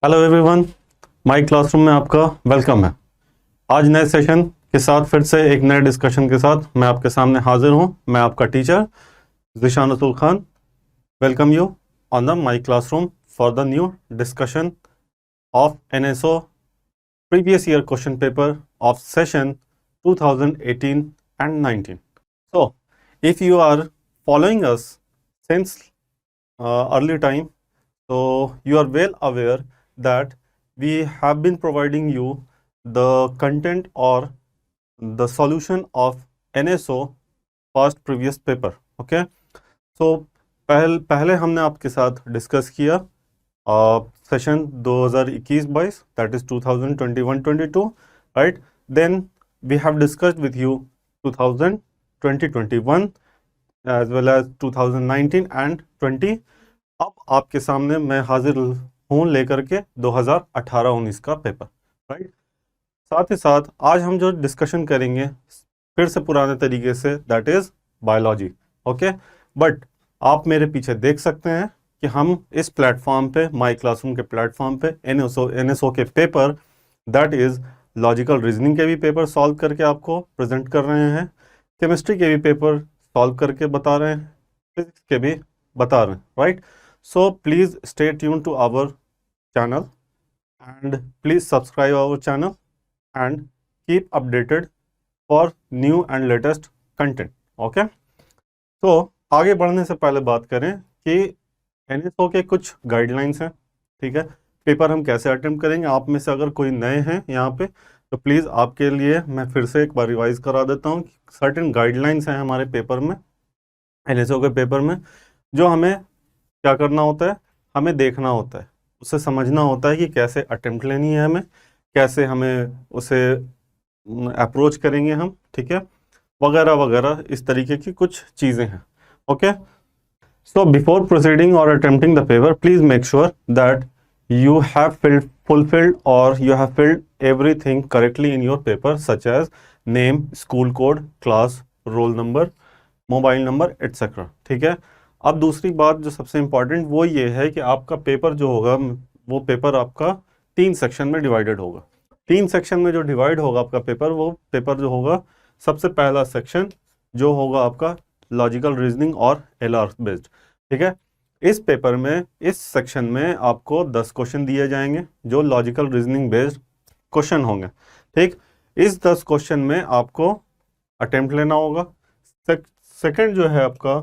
Hello everyone, माई classroom में आपका welcome है। आज नए सेशन के साथ फिर से एक नए डिस्कशन के साथ मैं आपके सामने हाजिर हूं। मैं आपका टीचर ज़ीशान रसूल Khan welcome you on the my classroom for the new discussion of NSO previous year question paper of session 2018 and 19. So, if you are following us since early time, so you are well aware that we have been providing you the content or the solution of NSO past previous paper. Okay, so पहले हमने आपके साथ discuss किया session 2021-22 that is 2021-22, right? Then we have discussed with you 2020-21 as well as 2019 and 20. अब आपके सामने मैं हाजिर हूँ लेकर के 2018-19 का पेपर, राइट? साथ ही साथ आज हम जो डिस्कशन करेंगे फिर से पुराने तरीके से, that is biology. Okay, but आप मेरे पीछे देख सकते हैं कि हम इस प्लेटफॉर्म पे, माई क्लासरूम के प्लेटफॉर्म पे NSO के paper that is logical reasoning के भी पेपर सॉल्व करके आपको प्रेजेंट कर रहे हैं, केमिस्ट्री के भी पेपर सॉल्व करके बता रहे हैं, फिजिक्स के भी बता रहे हैं, right? So please stay tuned to our channel and please subscribe our channel and keep updated for new and latest content. Okay? तो आगे बढ़ने से पहले बात करें कि NSO के कुछ गाइडलाइंस हैं, ठीक है? पेपर हम कैसे अटेम्प्ट करेंगे। आप में से अगर कोई नए हैं यहाँ पे तो प्लीज़ आपके लिए मैं फिर से एक बार रिवाइज करा देता हूँ। सर्टेन गाइडलाइंस हैं हमारे पेपर में, NSO के पेपर में, जो हमें क्या करना होता है, हमें देखना होता है, उसे समझना होता है कि कैसे अटेम्प्ट लेनी है हमें, कैसे हमें उसे अप्रोच करेंगे हम, ठीक है, वगैरह वगैरह, इस तरीके की कुछ चीज़ें हैं। ओके, सो बिफोर प्रोसीडिंग और attempting the paper please make sure that you have fulfilled or you have filled everything correctly in your paper such as name, school code, class, roll number, mobile number etcetera, ठीक है। अब दूसरी बात जो सबसे important वो ये है कि आपका पेपर जो होगा वो पेपर आपका 3 सेक्शन में डिवाइडेड होगा। 3 सेक्शन में जो डिवाइड होगा आपका पेपर, वो पेपर जो होगा, सबसे पहला सेक्शन जो होगा आपका लॉजिकल रीजनिंग और LR बेस्ड, ठीक है। इस पेपर में, इस सेक्शन में आपको 10 क्वेश्चन दिए जाएंगे जो लॉजिकल रीजनिंग बेस्ड क्वेश्चन होंगे, ठीक। इस 10 क्वेश्चन में आपको अटेम्प्ट लेना होगा। सेकंड जो है आपका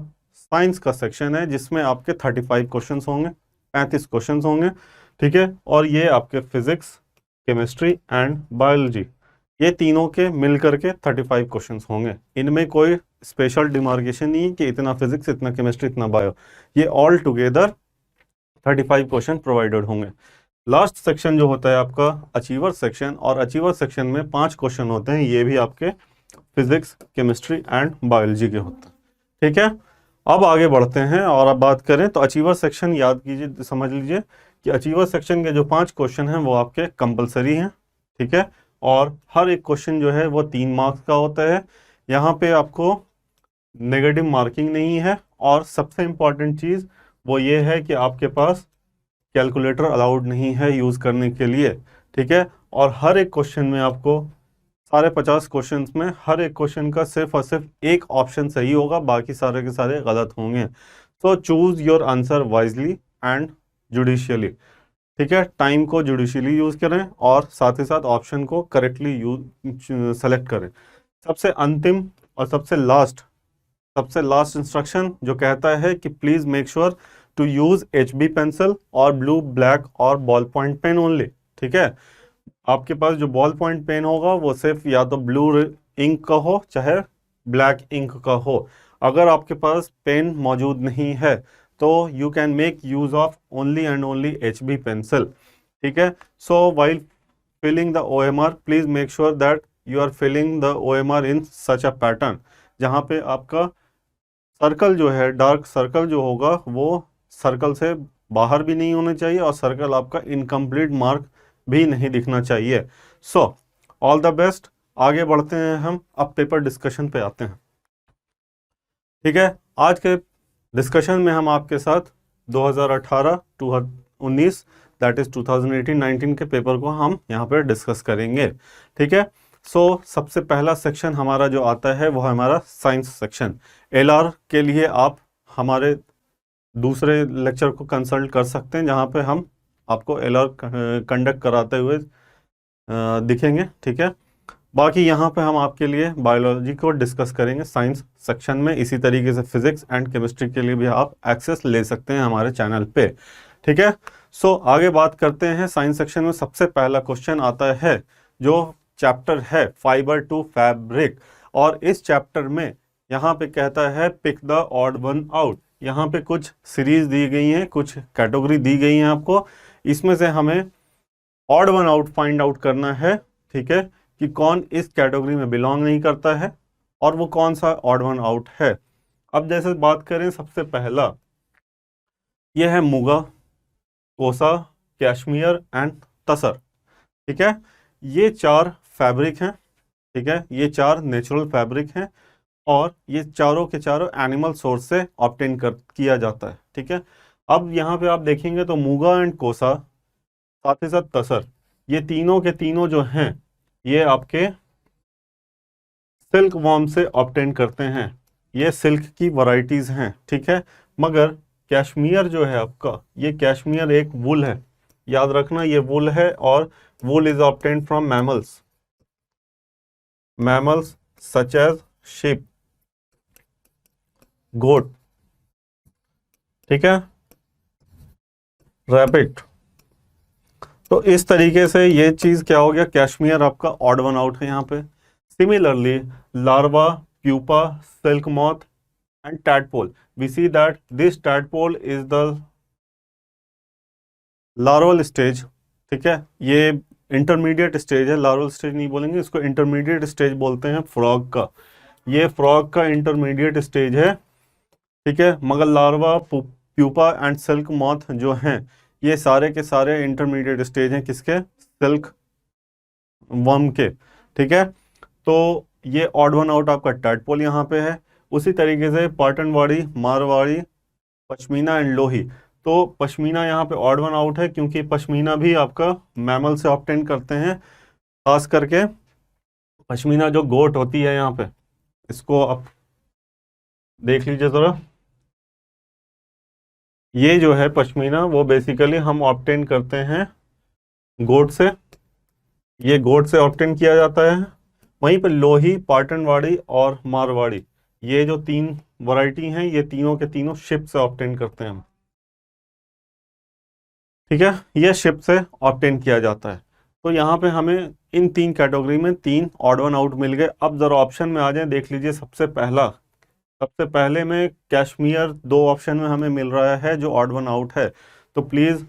साइंस का सेक्शन है जिसमें आपके 35 क्वेश्चंस होंगे, 35 क्वेश्चंस होंगे, ठीक है। और ये आपके फिजिक्स, केमिस्ट्री एंड बायोलॉजी, ये तीनों के मिल करके 35 क्वेश्चंस होंगे। इनमें कोई स्पेशल डिमार्केशन नहीं है कि इतना फिजिक्स, इतना केमिस्ट्री, इतना बायो, ये ऑल टुगेदर 35 क्वेश्चन प्रोवाइडेड होंगे। लास्ट सेक्शन जो होता है आपका अचीवर सेक्शन, और अचीवर सेक्शन में 5 क्वेश्चन होते हैं, ये भी आपके फिजिक्स, केमिस्ट्री एंड बायोलॉजी के होते हैं, ठीक है। अब आगे बढ़ते हैं और अब बात करें तो अचीवर सेक्शन याद कीजिए, समझ लीजिए कि अचीवर सेक्शन के जो 5 क्वेश्चन हैं वो आपके कंपलसरी हैं, ठीक है। और हर एक क्वेश्चन जो है वो 3 मार्क्स का होता है। यहाँ पे आपको नेगेटिव मार्किंग नहीं है, और सबसे इम्पॉर्टेंट चीज़ वो ये है कि आपके पास कैलकुलेटर अलाउड नहीं है यूज़ करने के लिए, ठीक है। और हर एक क्वेश्चन में आपको, सारे 50 क्वेश्चन में हर एक क्वेश्चन का सिर्फ और सिर्फ एक ऑप्शन सही होगा, बाकी सारे के सारे गलत होंगे। So choose your answer wisely and judicially, ठीक है। टाइम को जुडिशियली यूज करें और साथ ही साथ ऑप्शन को करेक्टली यूज सेलेक्ट करें। सबसे अंतिम और सबसे लास्ट इंस्ट्रक्शन जो कहता है कि please make sure to use HB pencil और ब्लू, ब्लैक और बॉल पॉइंट पेन ओनली, ठीक है। आपके पास जो बॉल पॉइंट पेन होगा वो सिर्फ या तो ब्लू इंक का हो चाहे ब्लैक इंक का हो। अगर आपके पास पेन मौजूद नहीं है तो you can make use of only and only HB pencil, ठीक है। So while filling the OMR please make sure that you are filling the OMR in such a pattern जहाँ पे आपका सर्कल जो है, डार्क सर्कल जो होगा वो सर्कल से बाहर भी नहीं होना चाहिए और सर्कल आपका इनकम्प्लीट मार्क भी नहीं दिखना चाहिए। So all the best. आगे बढ़ते हैं हम, अब पेपर डिस्कशन पे आते हैं, ठीक है। आज के डिस्कशन में हम आपके साथ 2018-19 दैट इज 2018-19 के पेपर को हम यहाँ पे डिस्कस करेंगे। ठीक है, सो सबसे पहला सेक्शन हमारा जो आता है वो है हमारा साइंस सेक्शन। एलआर के लिए आप हमारे दूसरे लेक्चर को कंसल्ट कर सकते हैं, जहाँ पे हम आपको एलआर कंडक्ट कराते हुए दिखेंगे। ठीक है, बाकी यहाँ पे हम आपके लिए बायोलॉजी को डिस्कस करेंगे साइंस सेक्शन में। इसी तरीके से फिजिक्स एंड केमिस्ट्री के लिए भी आप एक्सेस ले सकते हैं हमारे चैनल पे। ठीक है, सो आगे बात करते हैं। साइंस सेक्शन में सबसे पहला क्वेश्चन आता है, जो चैप्टर है फाइबर टू फैब्रिक, और इस चैप्टर में यहाँ पे कहता है pick the odd one out. यहाँ पे कुछ सीरीज दी गई हैं, कुछ कैटेगरी दी गई हैं आपको, इसमें से हमें odd one out find out करना है। ठीक है, कि कौन इस कैटेगरी में बिलोंग नहीं करता है और वो कौन सा ऑड वन आउट है। अब जैसे बात करें, सबसे पहला ये है मुगा, कोसा, कैश्मीर एंड तसर। ठीक है, ये 4 फैब्रिक हैं। ठीक है, ये 4 नेचुरल फैब्रिक हैं और ये चारों के चारों एनिमल सोर्स से ऑब्टेन किया जाता है। ठीक है, अब यहाँ पे आप देखेंगे तो मुगा एंड कोसा, साथ ही साथ तसर, ये तीनों के तीनों जो हैं ये आपके सिल्क वॉर्म से ऑब्टेन करते हैं। ये सिल्क की वैरायटीज हैं। ठीक है, मगर कैश्मीर जो है आपका, ये कैश्मीर एक वुल है, याद रखना ये वुल है, और wool is obtain from mammals, mammals such as sheep, goat, ठीक है, रैबिट। तो इस तरीके से ये चीज क्या हो गया, कैश्मीर आपका ऑड वन आउट है यहाँ पे। Similarly larva, pupa, silk moth and tadpole, we see that this tadpole is the larval stage. ठीक है, ये इंटरमीडिएट स्टेज है, लार्वल स्टेज नहीं बोलेंगे इसको, इंटरमीडिएट स्टेज बोलते हैं फ्रॉग का। ये फ्रॉग का इंटरमीडिएट स्टेज है। ठीक है, मगर larva, pupa and silk moth जो हैं ये सारे के सारे इंटरमीडिएट स्टेज हैं, किसके, सिल्क वर्म के। ठीक है, तो ये ऑड वन आउट आपका टैडपोल यहाँ पे है। उसी तरीके से पाटनवाड़ी, मारवाड़ी, पश्मीना एंड लोही। तो पश्मीना यहाँ पे ऑड वन आउट है, क्योंकि पश्मीना भी आपका मैमल से ऑब्टेन करते हैं। खास करके पश्मीना जो गोट होती है यहाँ पे, इसको आप देख लीजिए जरा, ये जो है पश्मीना वो बेसिकली हम ऑब्टेन करते हैं गोट से, ये गोट से ऑब्टेन किया जाता है। वहीं पे लोही, पाटनवाड़ी और मारवाड़ी, ये जो 3 वैरायटी हैं ये तीनों के तीनों शिप से ऑब्टेन करते हैं हम। ठीक है, ये शिप से ऑब्टेन किया जाता है। तो यहाँ पे हमें इन 3 कैटेगरी में 3 ऑड वन आउट मिल गए। अब जरा ऑप्शन में आ जाए, देख लीजिए। सबसे पहले में कैश्मीर 2 ऑप्शन में हमें मिल रहा है जो ऑड वन आउट है, तो प्लीज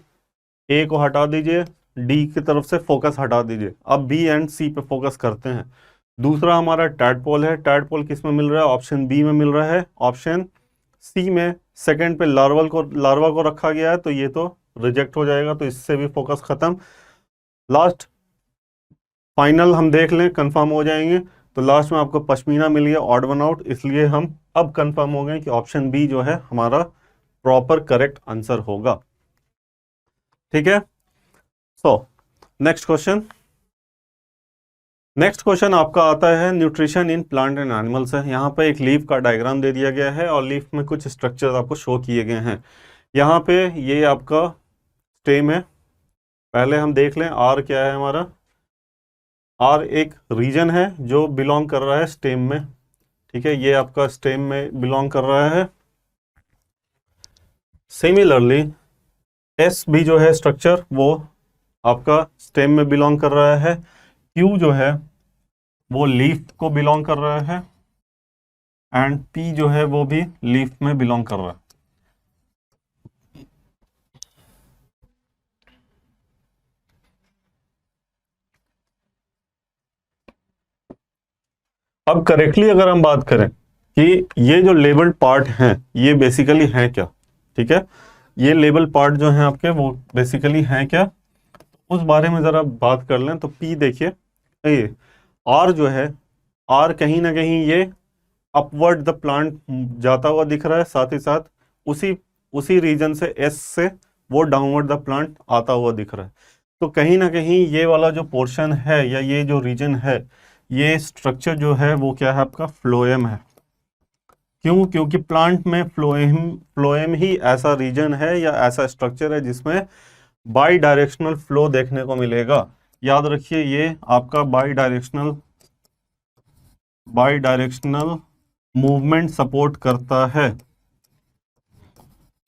ए को हटा दीजिए, डी की तरफ से फोकस हटा दीजिए। अब बी एंड सी पे फोकस करते हैं। दूसरा हमारा टैडपोल है। टैडपोल किस में मिल रहा है, ऑप्शन बी में मिल रहा है। ऑप्शन सी में सेकंड पे लार्वा को रखा गया है, तो ये तो रिजेक्ट हो जाएगा, तो इससे भी फोकस खत्म। लास्ट फाइनल हम देख लें, कंफर्म हो जाएंगे। तो लास्ट में आपको पश्मीना मिल गया ऑड वन आउट, इसलिए हम अब कंफर्म हो गए कि ऑप्शन बी जो है हमारा प्रॉपर करेक्ट आंसर होगा। ठीक है, सो नेक्स्ट क्वेश्चन आपका आता है nutrition in plant and animals है। यहाँ पे एक लीफ का डायग्राम दे दिया गया है और लीफ में कुछ स्ट्रक्चर्स आपको शो किए गए हैं। यहाँ पे ये आपका स्टेम है। पहले हम देख लें आर क्या है हमारा। आर एक रीजन है जो बिलोंग कर रहा है स्टेम में। ठीक है, ये आपका स्टेम में बिलोंग कर रहा है। सिमिलरली एस भी जो है स्ट्रक्चर वो आपका स्टेम में बिलोंग कर रहा है। क्यू जो है वो लीफ को बिलोंग कर रहा है एंड पी जो है वो भी लीफ में बिलोंग कर रहा है। अब करेक्टली अगर हम बात करें कि ये जो लेबल्ड पार्ट हैं ये बेसिकली हैं क्या, ठीक है, ये लेबल पार्ट जो हैं आपके वो बेसिकली हैं क्या, उस बारे में जरा बात कर लें। तो पी देखिए, ये आर जो है, आर कहीं ना कहीं ये अपवर्ड द प्लांट जाता हुआ दिख रहा है, साथ ही साथ उसी रीजन से एस से वो डाउनवर्ड द प्लांट आता हुआ दिख रहा है। तो कहीं ना कहीं ये वाला जो पोर्शन है या ये जो रीजन है, ये स्ट्रक्चर जो है वो क्या है, आपका फ्लोएम है। क्यों? क्योंकि प्लांट में फ्लोएम ही ऐसा रीजन है या ऐसा स्ट्रक्चर है जिसमें बाई डायरेक्शनल फ्लो देखने को मिलेगा। याद रखिए ये आपका बाई डायरेक्शनल मूवमेंट सपोर्ट करता है।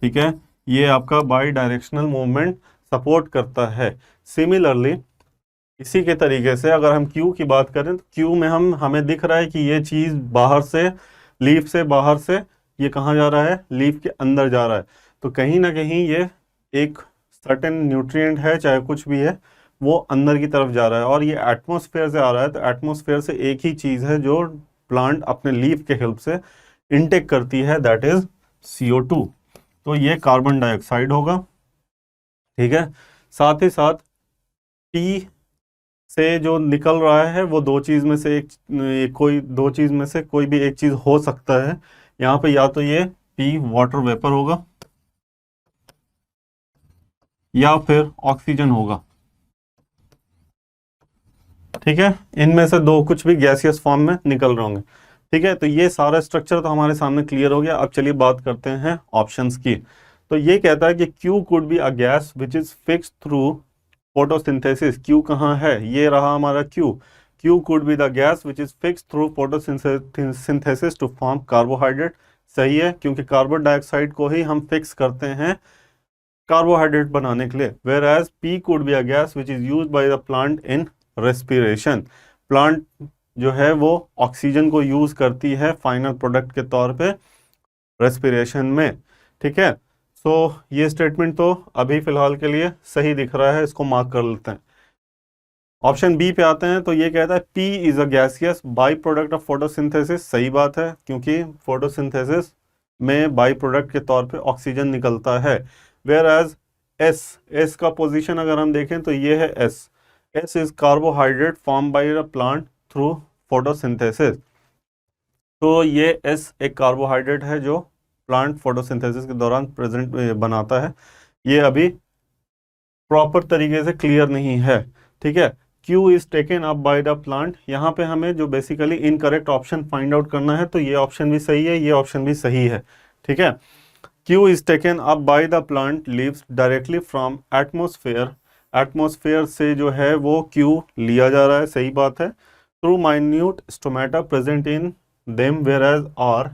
ठीक है, ये आपका बाई डायरेक्शनल मूवमेंट सपोर्ट करता है। सिमिलरली इसी के तरीके से अगर हम क्यू की बात करें तो क्यू में हमें दिख रहा है कि ये चीज बाहर से, लीफ से बाहर से ये कहाँ जा रहा है, लीफ के अंदर जा रहा है। तो कहीं ना कहीं ये एक सर्टेन न्यूट्रिएंट है, चाहे कुछ भी है, वो अंदर की तरफ जा रहा है और ये एटमॉस्फेयर से आ रहा है। तो एटमॉस्फेयर से एक ही चीज है जो प्लांट अपने लीफ के हेल्प से इनटेक करती है, दैट इज CO2। तो ये कार्बन डाइऑक्साइड होगा। ठीक है, साथ ही साथ पी से जो निकल रहा है वो दो चीज में से कोई दो चीज में से कोई भी एक चीज हो सकता है। यहाँ पे या तो ये पी वाटर वेपर होगा या फिर ऑक्सीजन होगा। ठीक है, इनमें से दो कुछ भी गैसियस फॉर्म में निकल रहे होंगे। ठीक है, तो ये सारा स्ट्रक्चर तो हमारे सामने क्लियर हो गया। अब चलिए बात करते हैं ऑप्शंस की। तो ये कहता है कि Q could be a gas which is fix through photosynthesis. Q कहाँ है, ये रहा हमारा Q. Q could be the gas which is fix through photosynthesis to form carbohydrate. सही है, क्योंकि कार्बन डाइऑक्साइड को ही हम फिक्स करते हैं कार्बोहाइड्रेट बनाने के लिए। Whereas P could be a gas which is use by the plant in respiration. Plant जो है वो ऑक्सीजन को यूज करती है फाइनल प्रोडक्ट के तौर पे रेस्पिरेशन में। ठीक है, सो ये स्टेटमेंट तो अभी फिलहाल के लिए सही दिख रहा है, इसको मार्क कर लेते हैं। ऑप्शन बी पे आते हैं। तो ये कहता है P is a gaseous by product of photosynthesis. सही बात है, क्योंकि फोटोसिंथेसिस में बाई प्रोडक्ट के तौर पे ऑक्सीजन निकलता है। वेयर एज एस का पोजीशन अगर हम देखें तो ये है S is carbohydrate form by the plant through photosynthesis. तो ये एस एक कार्बोहाइड्रेट है जो प्लांट फोटोसिंथेसिस के दौरान प्रेजेंट बनाता है। ये अभी प्रॉपर तरीके से क्लियर नहीं है। ठीक है, Q is taken up by the plant. यहाँ पे हमें जो basically incorrect option find out करना है, तो ये ऑप्शन भी सही है, ये ऑप्शन भी सही है। ठीक है, Q is taken up by the plant leaves directly from atmosphere. Atmosphere से जो है वो क्यू लिया जा रहा है, सही बात है। Through minute stomata present in them, whereas R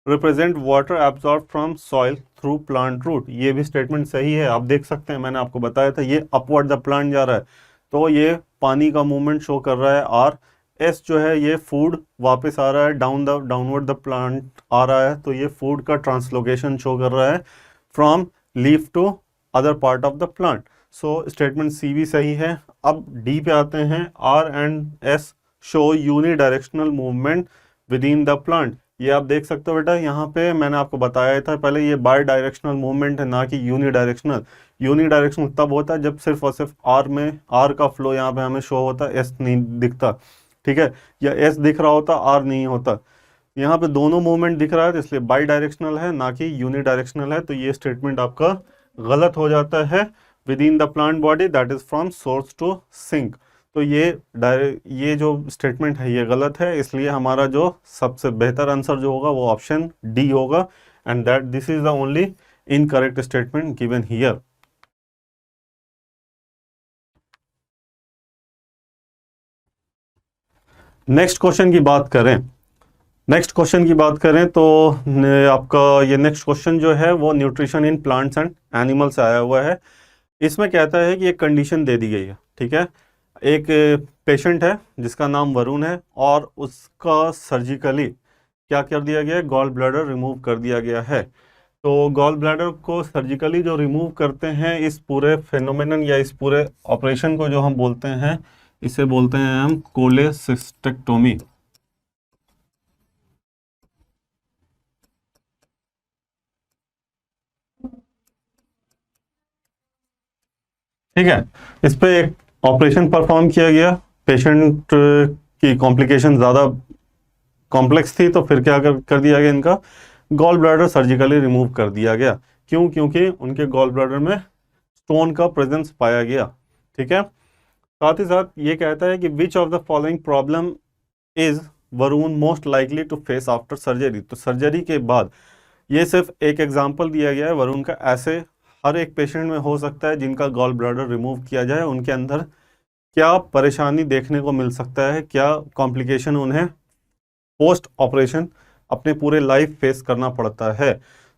represent water absorb from soil through plant root. ये भी स्टेटमेंट सही है। आप देख सकते हैं, मैंने आपको बताया था ये अपवर्ड द प्लांट जा रहा है, तो ये पानी का मूवमेंट शो कर रहा है। आर एस जो है ये फूड वापस आ रहा है, डाउनवर्ड द प्लांट आ रहा है, तो ये फूड का ट्रांसलोकेशन शो कर रहा है from leaf to other part of the plant. So statement C भी सही है। अब डी पे आते हैं। R and S show unidirectional movement within the plant. ये आप देख सकते हो बेटा, यहाँ पे मैंने आपको बताया था पहले, ये बाई डायरेक्शनल मूवमेंट है, ना कि यूनिडायरेक्शनल। यूनिडायरेक्शनल तब होता है जब सिर्फ और सिर्फ आर में आर का फ्लो यहाँ पे हमें शो होता है, एस नहीं दिखता। ठीक है, या एस दिख रहा होता, आर नहीं होता। यहाँ पे दोनों मूवमेंट दिख रहा है, तो इसलिए बाई डायरेक्शनल है, ना कि यूनिडायरेक्शनल है। तो ये स्टेटमेंट आपका गलत हो जाता है। Within the plant body that is from source to sink. तो ये जो स्टेटमेंट है ये गलत है, इसलिए हमारा जो सबसे बेहतर आंसर जो होगा वो ऑप्शन डी होगा, and that this is the only incorrect statement given here. Next question की बात करें तो आपका ये नेक्स्ट क्वेश्चन जो है वो nutrition in plants and animals आया हुआ है। इसमें कहता है कि एक कंडीशन दे दी गई है। ठीक है, एक पेशेंट है जिसका नाम वरुण है और उसका सर्जिकली क्या कर दिया गया है, गॉल ब्लैडर रिमूव कर दिया गया है। तो गॉल ब्लैडर को सर्जिकली जो रिमूव करते हैं, इस पूरे फेनोमेनन या इस पूरे ऑपरेशन को जो हम बोलते हैं, इसे बोलते हैं हम कोलेसिस्टेक्टोमी। ठीक है, इस पे एक ऑपरेशन परफॉर्म किया गया, पेशेंट की कॉम्प्लिकेशन ज़्यादा कॉम्प्लेक्स थी, तो फिर क्या कर दिया गया, इनका गॉल ब्लैडर सर्जिकली रिमूव कर दिया गया। क्यों? क्योंकि उनके गॉल ब्लैडर में स्टोन का प्रेजेंस पाया गया। ठीक है, साथ ही साथ ये कहता है कि which of the following problem is Varun most likely to face after surgery. तो सर्जरी के बाद, ये सिर्फ एक एग्जांपल दिया गया है वरुण का, ऐसे हर एक पेशेंट में हो सकता है जिनका गॉल ब्लैडर रिमूव किया जाए, उनके अंदर क्या परेशानी देखने को मिल सकता है, क्या कॉम्प्लिकेशन उन्हें पोस्ट ऑपरेशन अपने पूरे लाइफ फेस करना पड़ता है।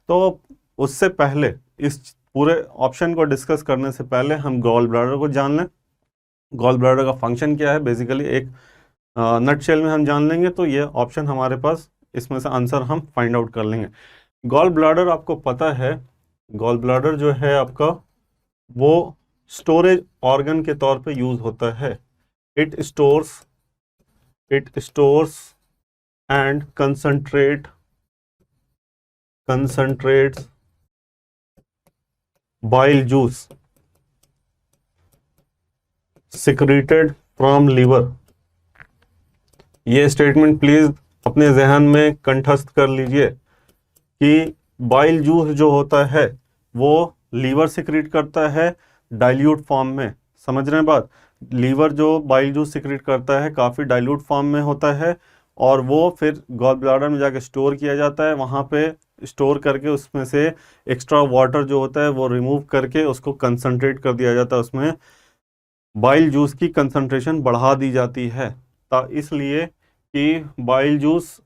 तो उससे पहले, इस पूरे ऑप्शन को डिस्कस करने से पहले हम गॉल ब्लैडर को जान लें। गॉल ब्लैडर का फंक्शन क्या है, बेसिकली एक नटशेल में हम जान लेंगे तो ये ऑप्शन हमारे पास, इसमें से आंसर हम फाइंड आउट कर लेंगे। गॉल ब्लैडर आपको पता है, गॉल ब्लैडर जो है आपका वो स्टोरेज ऑर्गन के तौर पे यूज होता है। It stores and concentrates bile juice secreted from liver. ये स्टेटमेंट प्लीज अपने जहन में कंठस्थ कर लीजिए कि बाइल जूस जो होता है वो लीवर सिक्रीट करता है डाइल्यूट फॉर्म में। समझ रहे हैं बात? लीवर जो बाइल जूस सिक्रीट करता है काफ़ी डाइल्यूट फॉर्म में होता है, और वो फिर गॉल ब्लैडर में जाके स्टोर किया जाता है। वहाँ पे स्टोर करके उसमें से एक्स्ट्रा वाटर जो होता है वो रिमूव करके उसको कंसंट्रेट कर दिया जाता है, उसमें बाइल जूस की कंसंट्रेशन बढ़ा दी जाती है। तो इसलिए कि bile juice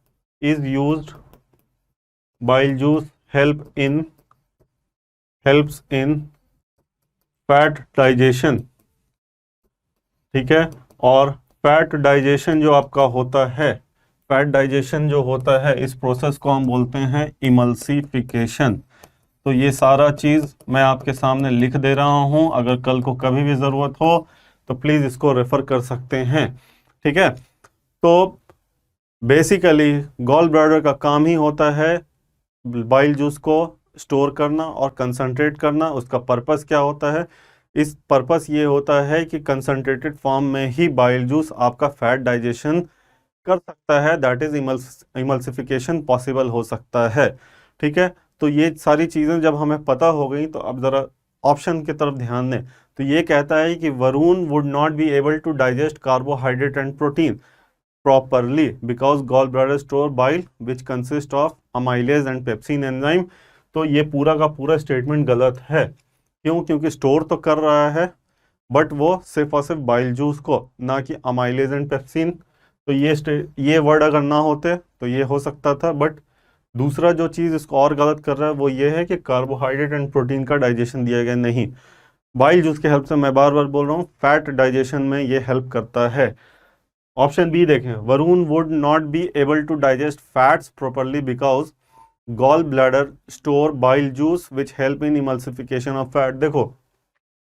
helps in fat digestion. ठीक है, और फैट डाइजेशन जो आपका होता है, फैट डाइजेशन जो होता है, इस प्रोसेस को हम बोलते हैं इमल्सिफिकेशन। तो ये सारा चीज़ मैं आपके सामने लिख दे रहा हूँ, अगर कल को कभी भी ज़रूरत हो तो प्लीज़ इसको रेफ़र कर सकते हैं। ठीक है, तो बेसिकली गॉल ब्लैडर का काम ही होता है बाइल जूस को स्टोर करना और कंसंट्रेट करना। उसका पर्पस क्या होता है? इस पर्पस ये होता है कि कंसंट्रेटेड फॉर्म में ही बाइल जूस आपका फैट डाइजेशन कर सकता है, दैट इज इमल्सिफिकेशन पॉसिबल हो सकता है। ठीक है, तो ये सारी चीज़ें जब हमें पता हो गई तो अब ज़रा ऑप्शन की तरफ ध्यान दें। तो ये कहता है कि Varun would not be able to digest carbohydrate and protein properly because gallbladder store bile which consist of amylase and pepsin enzyme। तो ये पूरा का पूरा स्टेटमेंट गलत है। क्यों? क्योंकि स्टोर तो कर रहा है बट वो सिर्फ और सिर्फ बाइल जूस को, ना कि अमाइलेज एंड पेप्सिन। तो ये वर्ड अगर ना होते तो ये हो सकता था, बट दूसरा जो चीज़ इसको और गलत कर रहा है वो ये है कि कार्बोहाइड्रेट एंड प्रोटीन का डाइजेशन दिया गया नहीं। बाइल जूस के हेल्प से, मैं बार बार बोल रहा हूँ, फैट डाइजेशन में ये हेल्प करता है। ऑप्शन बी देखें, Varun would not be able to digest fats properly because gall bladder store bile juice which help in emulsification of fat. देखो,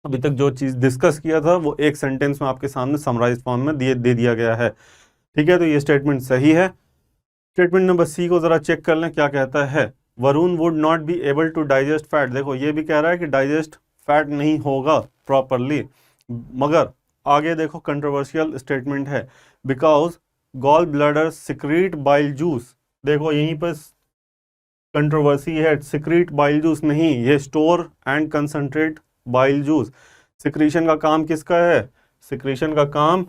अभी तक जो चीज़ डिस्कस किया था वो एक सेंटेंस में आपके सामने समराइज फॉर्म में दे दिया गया है। ठीक है, तो ये स्टेटमेंट सही है। स्टेटमेंट नंबर सी को ज़रा चेक कर लें क्या कहता है। Varun would not be able to digest fat. देखो, ये भी कह रहा है कि डाइजेस्ट फैट नहीं होगा प्रॉपरली, मगर आगे देखो कंट्रोवर्शियल स्टेटमेंट है, because gall bladder secrete bile juice. देखो यहीं पर कंट्रोवर्सी है, सिक्रीट बाइल जूस नहीं, ये store and concentrate bile juice. Secretion का काम किसका है? सिक्रीशन का काम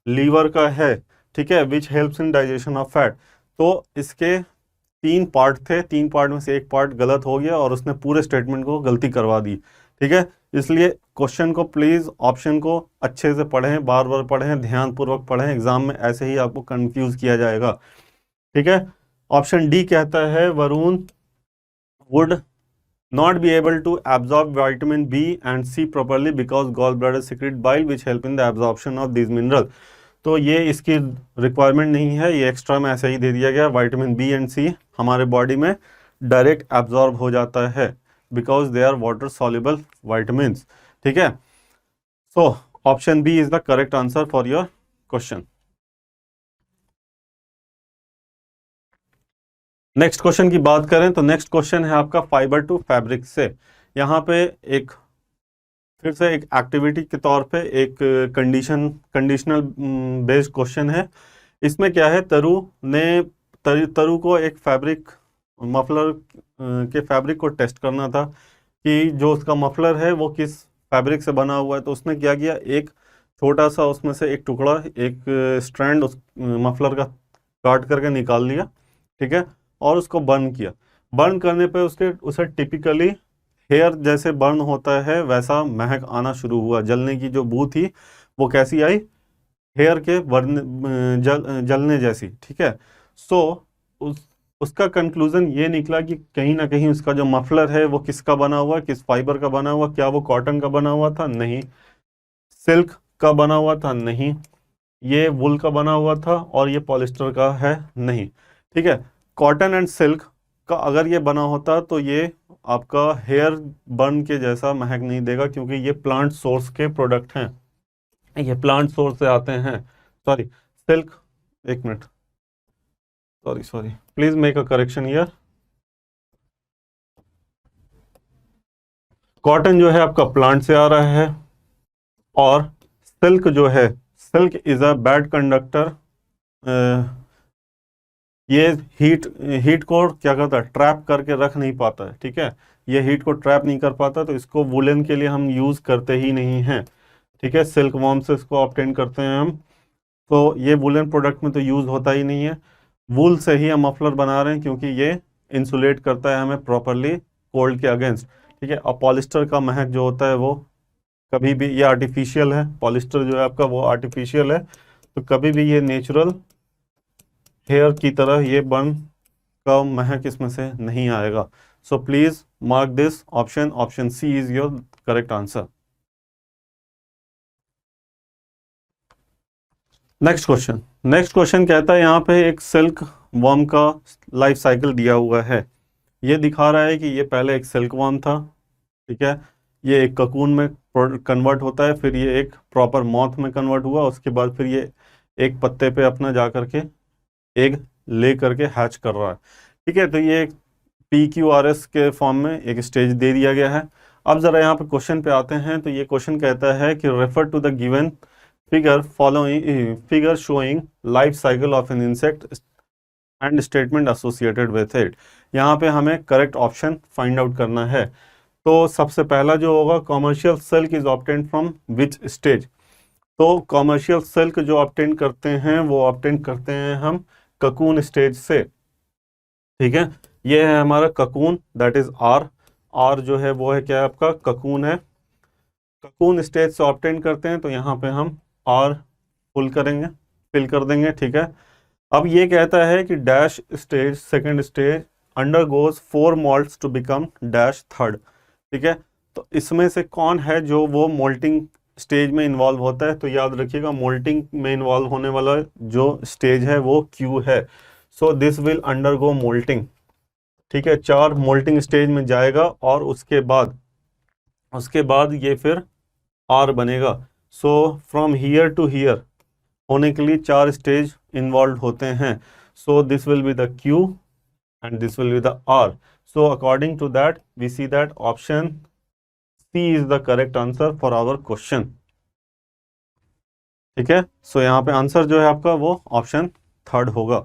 लीवर का है। ठीक है, which helps in digestion of fat. तो इसके 3 पार्ट थे, 3 पार्ट में से एक पार्ट गलत हो गया और उसने पूरे स्टेटमेंट को गलती करवा दी। ठीक है, इसलिए क्वेश्चन को प्लीज़, ऑप्शन को अच्छे से पढ़ें, बार बार पढ़ें, ध्यानपूर्वक पढ़ें, एग्जाम में ऐसे ही आपको कंफ्यूज किया जाएगा। ठीक है, ऑप्शन डी कहता है Varun would not be able to absorb vitamin B and C properly because gallbladder secrete bile which help in the absorption of these minerals। तो ये इसकी रिक्वायरमेंट नहीं है, ये एक्स्ट्रा में ऐसे ही दे दिया गया। विटामिन बी एंड सी हमारे बॉडी में डायरेक्ट एब्जॉर्ब हो जाता है because they are water soluble vitamin. ठीक है, so option B is the correct answer for your question. Next question की बात करें तो नेक्स्ट क्वेश्चन है आपका फाइबर टू फैब्रिक से। यहाँ पे एक फिर से एक एक्टिविटी के तौर पे एक कंडीशनल बेस्ड क्वेश्चन है। इसमें क्या है, तरु को एक फैब्रिक मफलर के फैब्रिक को टेस्ट करना था कि जो उसका मफलर है वो किस फैब्रिक से बना हुआ है, तो उसने क्या किया, एक छोटा सा उसमें से एक टुकड़ा, एक स्ट्रैंड उस मफलर का काट करके निकाल लिया, ठीक है, और उसको बर्न किया। बर्न करने पे उसके उसे टिपिकली हेयर जैसे बर्न होता है वैसा महक आना शुरू हुआ, जलने की जो बू थी वो कैसी आई, हेयर के बर्न जलने जैसी, ठीक है। सो उस उसका कंक्लूजन ये निकला कि कहीं ना कहीं उसका जो मफलर है वो किसका बना हुआ, किस फाइबर का बना हुआ, क्या वो कॉटन का बना हुआ था, नहीं। सिल्क का बना हुआ था, नहीं। ये वुल का बना हुआ था, और ये पॉलिस्टर का है, नहीं, ठीक है। कॉटन एंड सिल्क का अगर ये बना होता तो ये आपका हेयर बर्न के जैसा महक नहीं देगा, क्योंकि ये प्लांट सोर्स के प्रोडक्ट हैं, ये प्लांट सोर्स से आते हैं। सॉरी, सिल्क, एक minute, sorry sorry, please make a correction here. Cotton जो है आपका प्लांट से आ रहा है, और सिल्क जो है, silk is a bad conductor, ये हीट हीट को क्या करता है, ट्रैप करके रख नहीं पाता है, ठीक है। ये हीट को ट्रैप नहीं कर पाता, तो इसको वुलन के लिए हम यूज करते ही नहीं हैं, ठीक है। सिल्क वॉर्म से इसको ऑब्टेन करते हैं हम, तो ये वुलन प्रोडक्ट में तो यूज होता ही नहीं है। वूल से ही हम मफलर बना रहे हैं, क्योंकि ये इंसुलेट करता है हमें प्रॉपरली कोल्ड के अगेंस्ट, ठीक है। और पॉलिस्टर का महक जो होता है वो कभी भी, ये आर्टिफिशियल है, पॉलिस्टर जो है आपका वो आर्टिफिशियल है, तो कभी भी ये नेचुरल हेयर की तरह ये बर्न का महक इसमें से नहीं आएगा। So please mark this option, option C is your correct answer. Next question कहता है, यहाँ पे एक सिल्क वर्म का लाइफ साइकिल दिया हुआ है। ये दिखा रहा है कि ये पहले एक सिल्क वर्म था, ठीक है, ये एक ककून में कन्वर्ट होता है, फिर ये एक प्रॉपर मॉथ में कन्वर्ट हुआ, उसके बाद फिर ये एक पत्ते पे अपना जा करके एग ले करके हैच कर रहा है, ठीक है। तो ये एक PQRS के फॉर्म में एक स्टेज दे दिया गया है। अब जरा यहाँ पे क्वेश्चन पे आते हैं, तो ये क्वेश्चन कहता है कि refer to the given figure showing life cycle of an insect and statement associated with it. यहाँ पे हमें करेक्ट ऑप्शन फाइंड आउट करना है। तो सबसे पहला जो होगा, commercial silk is obtain from which stage. तो कॉमर्शियल सिल्क जो ऑब्टेन करते हैं वो ऑब्टेन करते हैं हम ककून स्टेज से, ठीक है। ये है हमारा cocoon, that is R. R जो है वो है क्या है, आपका ककून है। ककून स्टेज से ऑब्टेन करते हैं, तो यहाँ पे हम आर फिल कर देंगे, ठीक है। अब ये कहता है कि dash stage, second stage undergoes 4 moults to become dash third, ठीक है। तो इसमें से कौन है जो वो मोल्टिंग स्टेज में इन्वॉल्व होता है, तो याद रखिएगा मोल्टिंग में इन्वॉल्व होने वाला जो स्टेज है वो क्यू है। So this will undergo moulting, ठीक है, 4 मोल्टिंग स्टेज में जाएगा, और उसके बाद ये फिर आर बनेगा। So from here to here होने के लिए 4 स्टेज इन्वॉल्व होते हैं। So this will be the Q and this will be the R. So according to that, we see that option C is the correct answer for our question. ठीक है, सो यहाँ पे answer जो है आपका वो ऑप्शन थर्ड होगा।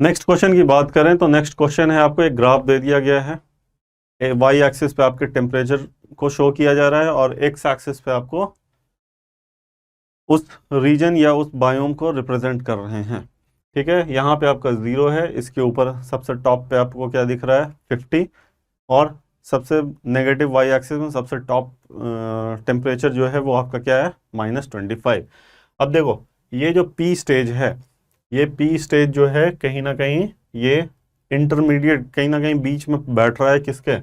Next question की बात करें, तो नेक्स्ट क्वेश्चन है, आपको एक ग्राफ दे दिया गया है। वाई एक्सिस पे आपके टेम्परेचर को शो किया जा रहा है, और एक्स एक्सिस पे आपको उस रीजन या उस बायोम को रिप्रेजेंट कर रहे हैं, ठीक है। यहाँ पे आपका 0 है, इसके ऊपर सबसे टॉप पे आपको क्या दिख रहा है, 50, और सबसे नेगेटिव वाई एक्सिस में सबसे टॉप टेम्परेचर जो है वो आपका क्या है, -25। अब देखो, ये जो पी स्टेज है, ये पी स्टेज जो है कहीं ना कहीं ये इंटरमीडिएट, कहीं ना कहीं बीच में बैठ रहा है, किसके,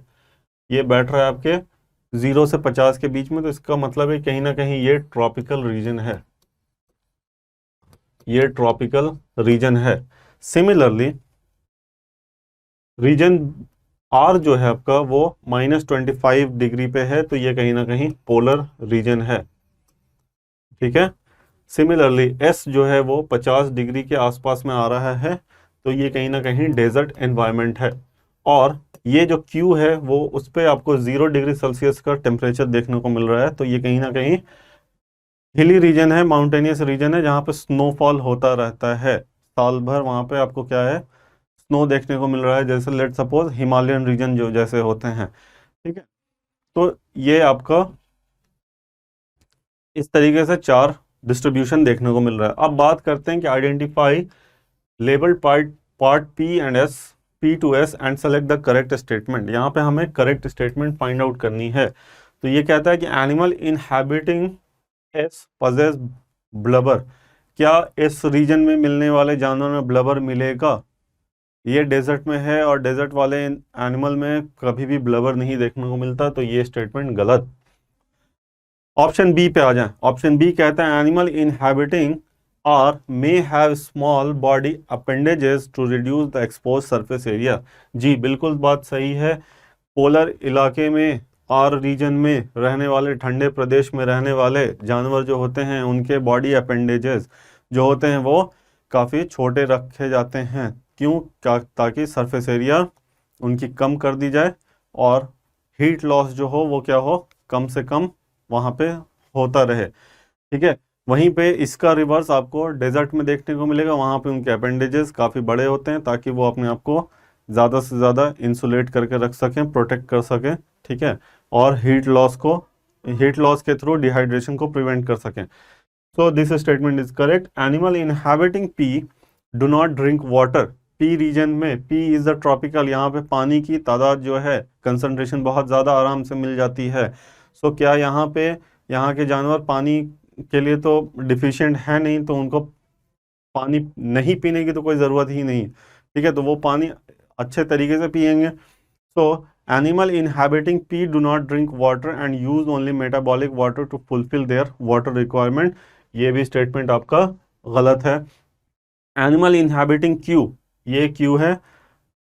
ये बैठ रहा है आपके 0 से 50 के बीच में। तो इसका मतलब है कहीं ना कहीं ये ट्रॉपिकल रीजन है, ये ट्रॉपिकल रीजन है। सिमिलरली रीजन आर जो है आपका वो -25 डिग्री पे है, तो ये कहीं ना कहीं पोलर रीजन है, ठीक है। सिमिलरली एस जो है वो 50 डिग्री के आसपास में आ रहा है, तो ये कहीं ना कहीं डेजर्ट एनवायरनमेंट है। और ये जो क्यू है वो उस पर आपको 0 डिग्री सेल्सियस का टेम्परेचर देखने को मिल रहा है, तो ये कहीं ना कहीं हिली रीजन है, माउंटेनियस रीजन है, जहाँ पे स्नोफॉल होता रहता है साल भर, वहाँ पे आपको क्या है, स्नो देखने को मिल रहा है, जैसे लेट सपोज हिमालयन रीजन जो जैसे होते हैं, ठीक है। तो ये आपका इस तरीके से 4 डिस्ट्रीब्यूशन देखने को मिल रहा है। अब बात करते हैं कि identify labelled part part P and S, P to S and select the correct statement. यहाँ पे हमें करेक्ट स्टेटमेंट फाइंड आउट करनी है। तो ये कहता है कि animal inhabiting S possess blubber, क्या इस रीजन में मिलने वाले जानवर में ब्लबर मिलेगा? ये डेजर्ट में है और डेजर्ट वाले एनिमल में कभी भी ब्लबर नहीं देखने को मिलता, तो ये स्टेटमेंट गलत। ऑप्शन बी पे आ जाए। ऑप्शन बी कहता है animal inhabiting R may have small body appendages to reduce the expose surface area. जी बिल्कुल बात सही है। पोलर इलाके में आर रीजन में रहने वाले, ठंडे प्रदेश में रहने वाले जानवर जो होते हैं, उनके बॉडी अपेंडेजेस जो होते हैं वो काफ़ी छोटे रखे जाते हैं। क्यों? ताकि सरफेस एरिया उनकी कम कर दी जाए और हीट लॉस जो हो वो क्या हो, कम से कम वहाँ पे होता रहे, ठीक है। वहीं पे इसका रिवर्स आपको डेजर्ट में देखने को मिलेगा। वहाँ पे उनके अपेंडेजेस काफ़ी बड़े होते हैं ताकि वो अपने आप को ज़्यादा से ज़्यादा इंसुलेट करके रख सकें, प्रोटेक्ट कर सकें, ठीक है, और हीट लॉस के थ्रू डिहाइड्रेशन को प्रिवेंट कर सकें। So this statement is correct. Animal inhabiting P do not drink water. P region में, पी इज द ट्रॉपिकल, यहाँ पे पानी की तादाद जो है, कंसंट्रेशन बहुत ज़्यादा आराम से मिल जाती है। सो क्या यहाँ पे यहाँ के जानवर पानी के लिए तो डिफिशिएंट है नहीं, तो उनको पानी नहीं पीने की तो कोई ज़रूरत ही नहीं, ठीक है, तो वो पानी अच्छे तरीके से पिएंगे। So animal inhabiting P do not drink water and use only metabolic water to fulfil their water requirement. ये भी स्टेटमेंट आपका गलत है। एनिमल इनहैबिटिंग क्यू, ये क्यू है,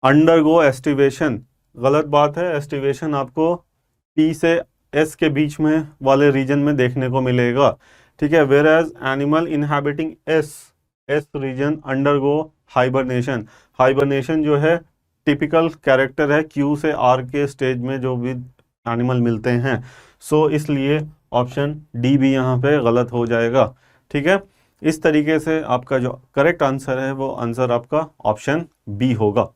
अंडरगो एस्टिवेशन, गलत बात है। एस्टिवेशन आपको पी से एस के बीच में वाले रीजन में देखने को मिलेगा, ठीक है। Whereas animal inhabiting S region undergo hibernation. Hibernation जो है टिपिकल कैरेक्टर है क्यू से आर के स्टेज में जो भी एनिमल मिलते हैं। सो इसलिए ऑप्शन डी भी यहाँ पे गलत हो जाएगा, ठीक है। इस तरीके से आपका जो करेक्ट आंसर है वो आंसर आपका ऑप्शन बी होगा।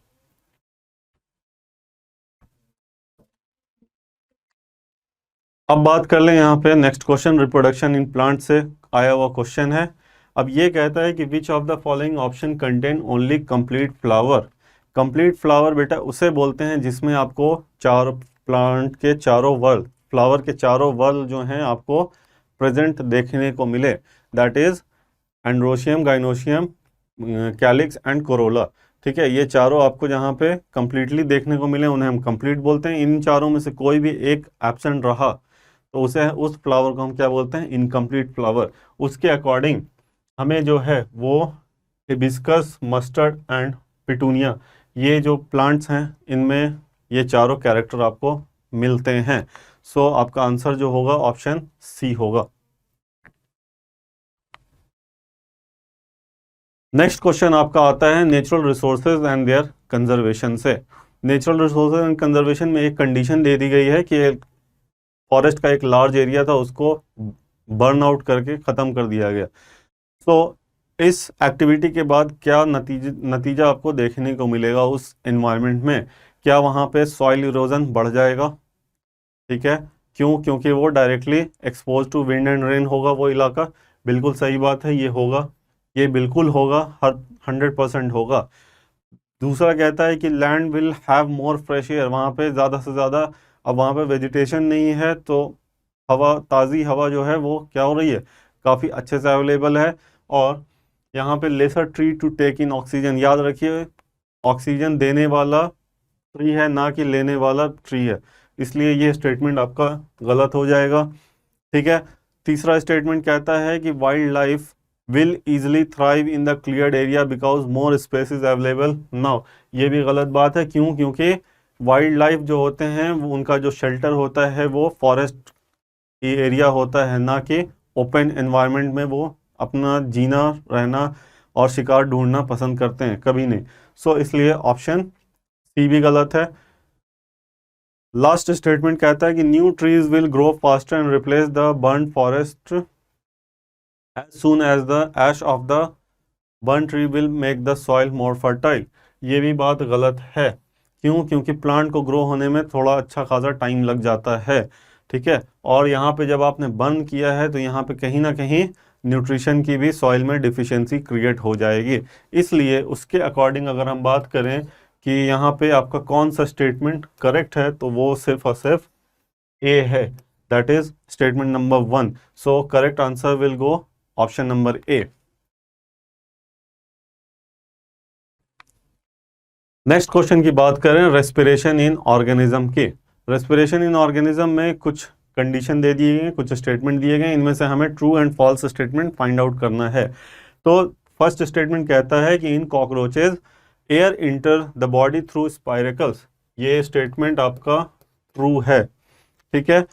अब बात कर लें यहाँ पे next question, reproduction in plant से आया हुआ क्वेश्चन है। अब ये कहता है कि which of the following option contain only complete flower. Complete flower बेटा उसे बोलते हैं जिसमें आपको चार प्लांट के चारों वर्ल, फ्लावर के चारों वर्ल जो हैं आपको प्रेजेंट देखने को मिले, that is androecium, gynoecium, calyx and Corolla, ठीक है। ये चारों आपको जहाँ पे कंप्लीटली देखने को मिले उन्हें हम कंप्लीट बोलते हैं। इन चारों में से कोई भी एक एब्सेंट रहा तो उस फ्लावर को हम क्या बोलते हैं, इनकम्प्लीट फ्लावर। उसके अकॉर्डिंग हमें जो है वो हिबिस्कस, मस्टर्ड एंड पिटूनिया, ये जो प्लांट्स हैं इनमें ये चारों कैरेक्टर आपको मिलते हैं। सो आपका आंसर जो होगा ऑप्शन सी होगा। नेक्स्ट क्वेश्चन आपका आता है natural resources and their conservation से। नेचुरल रिसोर्सेज एंड कंजर्वेशन में एक कंडीशन दे दी गई है कि फॉरेस्ट का एक लार्ज एरिया था उसको बर्न आउट करके ख़त्म कर दिया गया। तो इस एक्टिविटी के बाद क्या नतीजा आपको देखने को मिलेगा उस एनवायरनमेंट में? क्या वहाँ पे सॉइल इरोजन बढ़ जाएगा, ठीक है। क्यों? क्योंकि वो directly expose to wind and rain होगा वो इलाका। बिल्कुल सही बात है, ये होगा, ये बिल्कुल होगा, हर 100% होगा। दूसरा कहता है कि land will have more fresh air, वहाँ पे ज़्यादा से ज़्यादा, अब वहाँ पे वेजिटेशन नहीं है तो हवा, ताज़ी हवा जो है वो क्या हो रही है, काफ़ी अच्छे से अवेलेबल है। और यहाँ पे lesser tree to take in oxygen, याद रखिए ऑक्सीजन देने वाला ट्री है ना कि लेने वाला ट्री है, इसलिए ये स्टेटमेंट आपका गलत हो जाएगा, ठीक है। तीसरा स्टेटमेंट कहता है कि wild life will easily thrive in the cleared area because more space is available now. ये भी गलत बात है। क्यों? क्योंकि वाइल्ड लाइफ जो होते हैं उनका जो शेल्टर होता है वो फॉरेस्ट एरिया होता है, ना कि ओपन एनवायरनमेंट में वो अपना जीना, रहना और शिकार ढूंढना पसंद करते हैं, कभी नहीं। सो इसलिए ऑप्शन सी भी गलत है। लास्ट स्टेटमेंट कहता है कि new trees will grow faster and replace the burn forest as soon as the ash of the burnt tree will make the soil more fertile। ये भी बात गलत है। क्यों? क्योंकि प्लांट को ग्रो होने में थोड़ा अच्छा खासा टाइम लग जाता है, ठीक है। और यहाँ पे जब आपने बर्न किया है तो यहाँ पे कहीं ना कहीं न्यूट्रिशन की भी सॉइल में डिफिशियंसी क्रिएट हो जाएगी। इसलिए उसके अकॉर्डिंग अगर हम बात करें कि यहाँ पे आपका कौन सा स्टेटमेंट करेक्ट है, तो वो सिर्फ और सिर्फ ए है, that is statement number 1। So correct answer will go option number A. Next question की बात करें रेस्पिरेशन इन ऑर्गेनिज्म की। रेस्पिरेशन इन ऑर्गेनिज्म में कुछ कंडीशन दे दिए गए, कुछ स्टेटमेंट दिए गए, इनमें से हमें true and false statement find out करना है। तो फर्स्ट स्टेटमेंट कहता है कि in cockroaches air enter the body through spiracles. ये स्टेटमेंट आपका ट्रू है, ठीक है।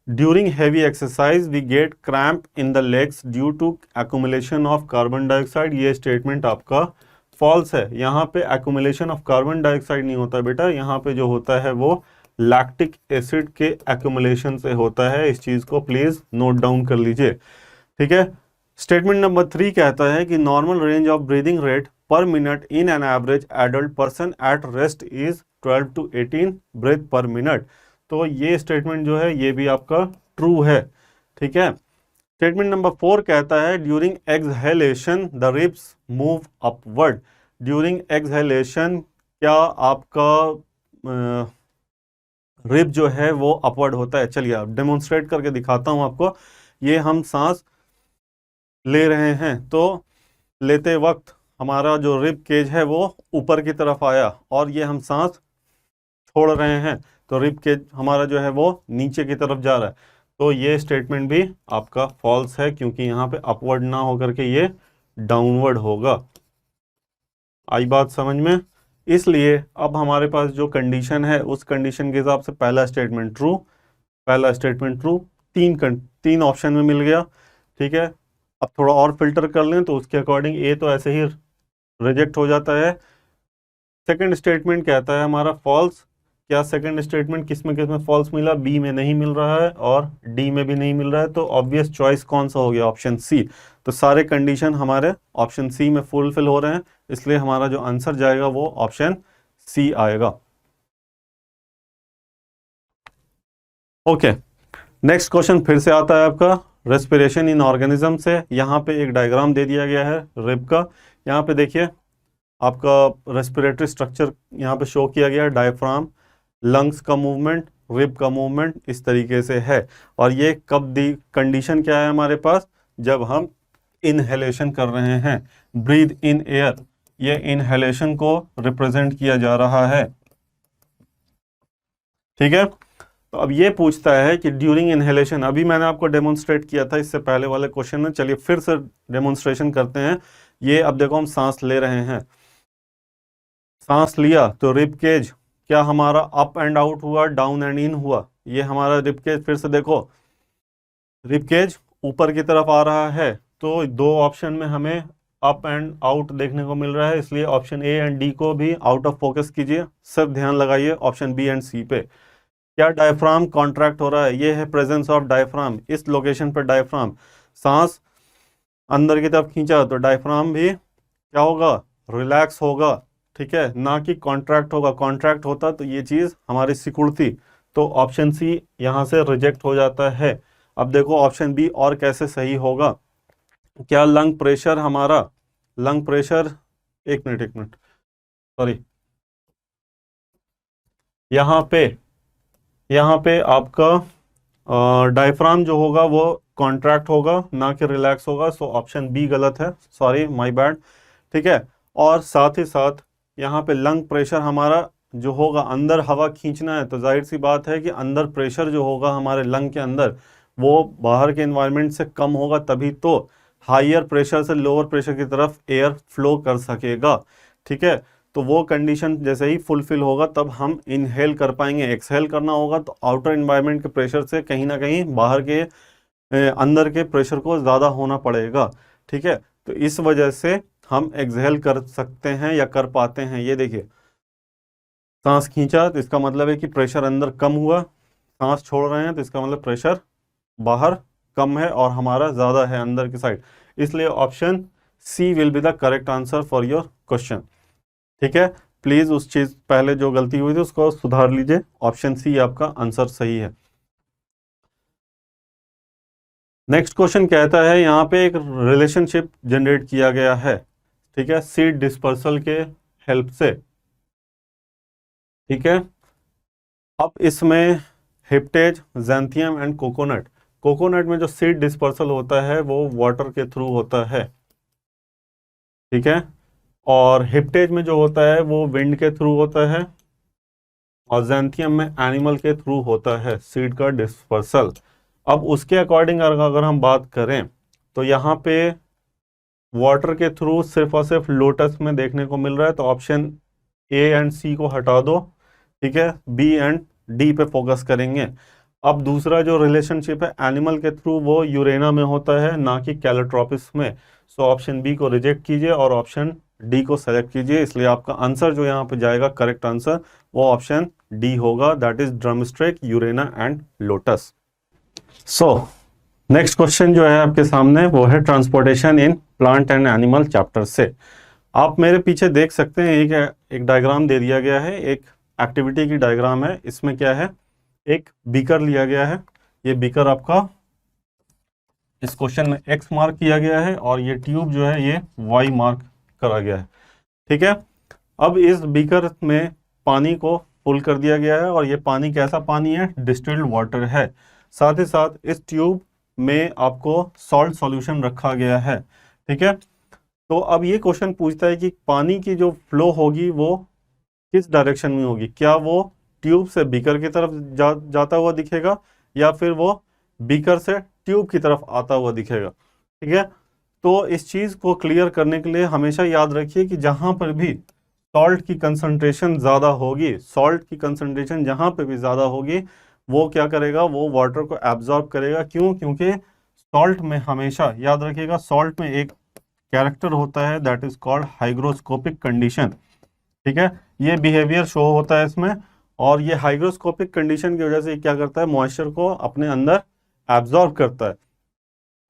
During heavy exercise we get cramp in the legs due to accumulation of carbon dioxide. ये स्टेटमेंट आपका फॉल्स है। यहाँ पे एक्यूमुलेशन ऑफ कार्बन डाइऑक्साइड नहीं होता बेटा, यहाँ पे जो होता है वो लैक्टिक एसिड के एक्यूमुलेशन से होता है। इस चीज को प्लीज नोट डाउन कर लीजिए, ठीक है। स्टेटमेंट नंबर 3 कहता है कि normal range of breathing rate per minute in an average adult person at rest is 12 to 18 breath per minute. तो ये स्टेटमेंट जो है ये भी आपका ट्रू है, ठीक है। स्टेटमेंट नंबर 4 कहता है during exhalation the ribs move upward. During exhalation क्या आपका रिब जो है वो अपवर्ड होता है? चलिए अब डेमोन्स्ट्रेट करके दिखाता हूं आपको। ये हम सांस ले रहे हैं, तो लेते वक्त हमारा जो रिब केज है वो ऊपर की तरफ आया, और ये हम सांस छोड़ रहे हैं तो रिब केज हमारा जो है वो नीचे की तरफ जा रहा है। तो ये स्टेटमेंट भी आपका फॉल्स है, क्योंकि यहाँ पे अपवर्ड ना होकर के ये डाउनवर्ड होगा। आई बात समझ में? इसलिए अब हमारे पास जो कंडीशन है उस कंडीशन के हिसाब से पहला स्टेटमेंट ट्रू, पहला स्टेटमेंट ट्रू, तीन ऑप्शन में मिल गया, ठीक है। अब थोड़ा और फिल्टर कर लें तो उसके अकॉर्डिंग ए तो ऐसे ही रिजेक्ट हो जाता है। सेकंड स्टेटमेंट कहता है हमारा फॉल्स। क्या सेकंड स्टेटमेंट किस में फॉल्स मिला? बी में नहीं मिल रहा है और डी में भी नहीं मिल रहा है, तो ऑब्वियस चॉइस कौन सा हो गया? Option C. तो सारे कंडीशन हमारे ऑप्शन सी में फुलफिल हो रहे हैं, इसलिए हमारा जो आंसर जाएगा वो ऑप्शन सी आएगा। ओके, नेक्स्ट क्वेश्चन फिर से आता है आपका रेस्पिरेशन इन ऑर्गेनिज्म से। यहाँ पे एक डायग्राम दे दिया गया है रिब का। यहाँ पे देखिए आपका रेस्पिरेटरी स्ट्रक्चर यहाँ पे शो किया गया है, डायफ्राम, लंग्स का मूवमेंट, रिब का मूवमेंट, इस तरीके से है। और ये कब दी कंडीशन क्या है हमारे पास? जब हम इनहेलेशन कर रहे हैं, ब्रीथ इन एयर, ये इनहेलेशन को रिप्रेजेंट किया जा रहा है, ठीक है। तो अब ये पूछता है कि ड्यूरिंग इनहेलेशन, अभी मैंने आपको डेमोन्स्ट्रेट किया था इससे पहले वाले क्वेश्चन में, चलिए फिर से डेमोन्स्ट्रेशन करते हैं। ये अब देखो हम सांस ले रहे हैं, सांस लिया तो रिब केज क्या हमारा अप एंड आउट हुआ, डाउन एंड इन हुआ? ये हमारा रिब केज, फिर से देखो रिब केज ऊपर की तरफ आ रहा है, तो दो ऑप्शन में हमें अप एंड आउट देखने को मिल रहा है, इसलिए ऑप्शन ए एंड डी को भी आउट ऑफ फोकस कीजिए, सिर्फ ध्यान लगाइए ऑप्शन बी एंड सी पे। क्या डायफ्राम कॉन्ट्रैक्ट हो रहा है? ये है प्रेजेंस ऑफ डायफ्राम, इस लोकेशन पर डायफ्राम। सांस अंदर की तरफ खींचा तो डायफ्राम भी क्या होगा? रिलैक्स होगा, ठीक है, ना कि कॉन्ट्रैक्ट होगा। कॉन्ट्रैक्ट होता तो ये चीज हमारी सिकुड़ती, तो ऑप्शन सी यहां से रिजेक्ट हो जाता है। अब देखो ऑप्शन बी और कैसे सही होगा। क्या लंग प्रेशर हमारा, लंग प्रेशर, एक मिनट सॉरी, यहाँ पे आपका डायफ्राम जो होगा वो कॉन्ट्रैक्ट होगा, ना कि रिलैक्स होगा, सो ऑप्शन बी गलत है, सॉरी माय बैड, ठीक है। और साथ ही साथ यहाँ पे लंग प्रेशर हमारा जो होगा, अंदर हवा खींचना है तो जाहिर सी बात है कि अंदर प्रेशर जो होगा हमारे लंग के अंदर वो बाहर के एनवायरनमेंट से कम होगा, तभी तो हायर प्रेशर से लोअर प्रेशर की तरफ एयर फ्लो कर सकेगा, ठीक है। तो वो कंडीशन जैसे ही फुलफिल होगा तब हम इनहेल कर पाएंगे। एक्सहेल करना होगा तो आउटर एनवायरनमेंट के प्रेशर से कहीं ना कहीं बाहर के अंदर के प्रेशर को ज़्यादा होना पड़ेगा, ठीक है। तो इस वजह से हम एक्सहेल कर सकते हैं या कर पाते हैं। ये देखिए सांस खींचा तो इसका मतलब है कि प्रेशर अंदर कम हुआ, सांस छोड़ रहे हैं तो इसका मतलब प्रेशर बाहर कम है और हमारा ज़्यादा है अंदर की साइड, इसलिए option C will be the correct answer for your question, ठीक है। प्लीज उस चीज पहले जो गलती हुई थी उसको सुधार लीजिए। ऑप्शन सी आपका आंसर सही है। नेक्स्ट क्वेश्चन कहता है यहाँ पे एक रिलेशनशिप जनरेट किया गया है, ठीक है, सीड डिस्पर्सल के हेल्प से, ठीक है। अब इसमें हिप्टेज, ज़ैंथियम एंड कोकोनट, कोकोनट में जो सीड डिस्पर्सल होता है वो वाटर के थ्रू होता है, ठीक है, और हिप्टेज में जो होता है वो विंड के थ्रू होता है, और ज़ैंथियम में एनिमल के थ्रू होता है सीड का डिस्पर्सल। अब उसके अकॉर्डिंग अगर हम बात करें तो यहाँ पे वाटर के थ्रू सिर्फ और सिर्फ लोटस में देखने को मिल रहा है, तो ऑप्शन ए एंड सी को हटा दो, ठीक है, बी एंड डी पे फोकस करेंगे। अब दूसरा जो रिलेशनशिप है एनिमल के थ्रू वो यूरेना में होता है, ना कि कैलोट्रोपिस में। सो ऑप्शन बी को रिजेक्ट कीजिए और ऑप्शन डी को सेलेक्ट कीजिए। इसलिए आपका आंसर जो यहाँ पे जाएगा, करेक्ट आंसर, वो ऑप्शन डी होगा, that is drumstick, urena and lotus. So next question जो है आपके सामने वो है transportation in plant and animal chapter से। आप मेरे पीछे देख सकते हैं एक डायग्राम दे दिया गया है, एक एक्टिविटी की डायग्राम है। इसमें क्या है, एक बीकर लिया गया है, ये बीकर आपका इस क्वेश्चन में एक्स मार्क किया गया है और ये ट्यूब जो है ये वाई मार्क करा गया है, ठीक है। अब इस बीकर में पानी को फुल कर दिया गया है और ये पानी कैसा पानी है, डिस्टिल्ड वाटर है। साथ ही साथ इस ट्यूब में आपको सॉल्ट सॉल्यूशन रखा गया है, ठीक है। तो अब ये क्वेश्चन पूछता है कि पानी की जो फ्लो होगी वो किस डायरेक्शन में होगी, क्या वो ट्यूब से बीकर की तरफ जाता हुआ दिखेगा या फिर वो बीकर से ट्यूब की तरफ आता हुआ दिखेगा, ठीक है। तो इस चीज को क्लियर करने के लिए हमेशा याद रखिए कि जहां पर भी सॉल्ट की कंसंट्रेशन ज्यादा होगी, सॉल्ट की कंसंट्रेशन जहां पे भी ज्यादा होगी वो क्या करेगा, वो वाटर को एब्जॉर्ब करेगा। क्यों? क्योंकि सॉल्ट में हमेशा याद रखिएगा, सॉल्ट में एक कैरेक्टर होता है that is called hygroscopic condition, ठीक है। ये बिहेवियर शो होता है इसमें, और ये हाइग्रोस्कोपिक कंडीशन की वजह से क्या करता है, मॉइस्चर को अपने अंदर एब्जॉर्ब करता है।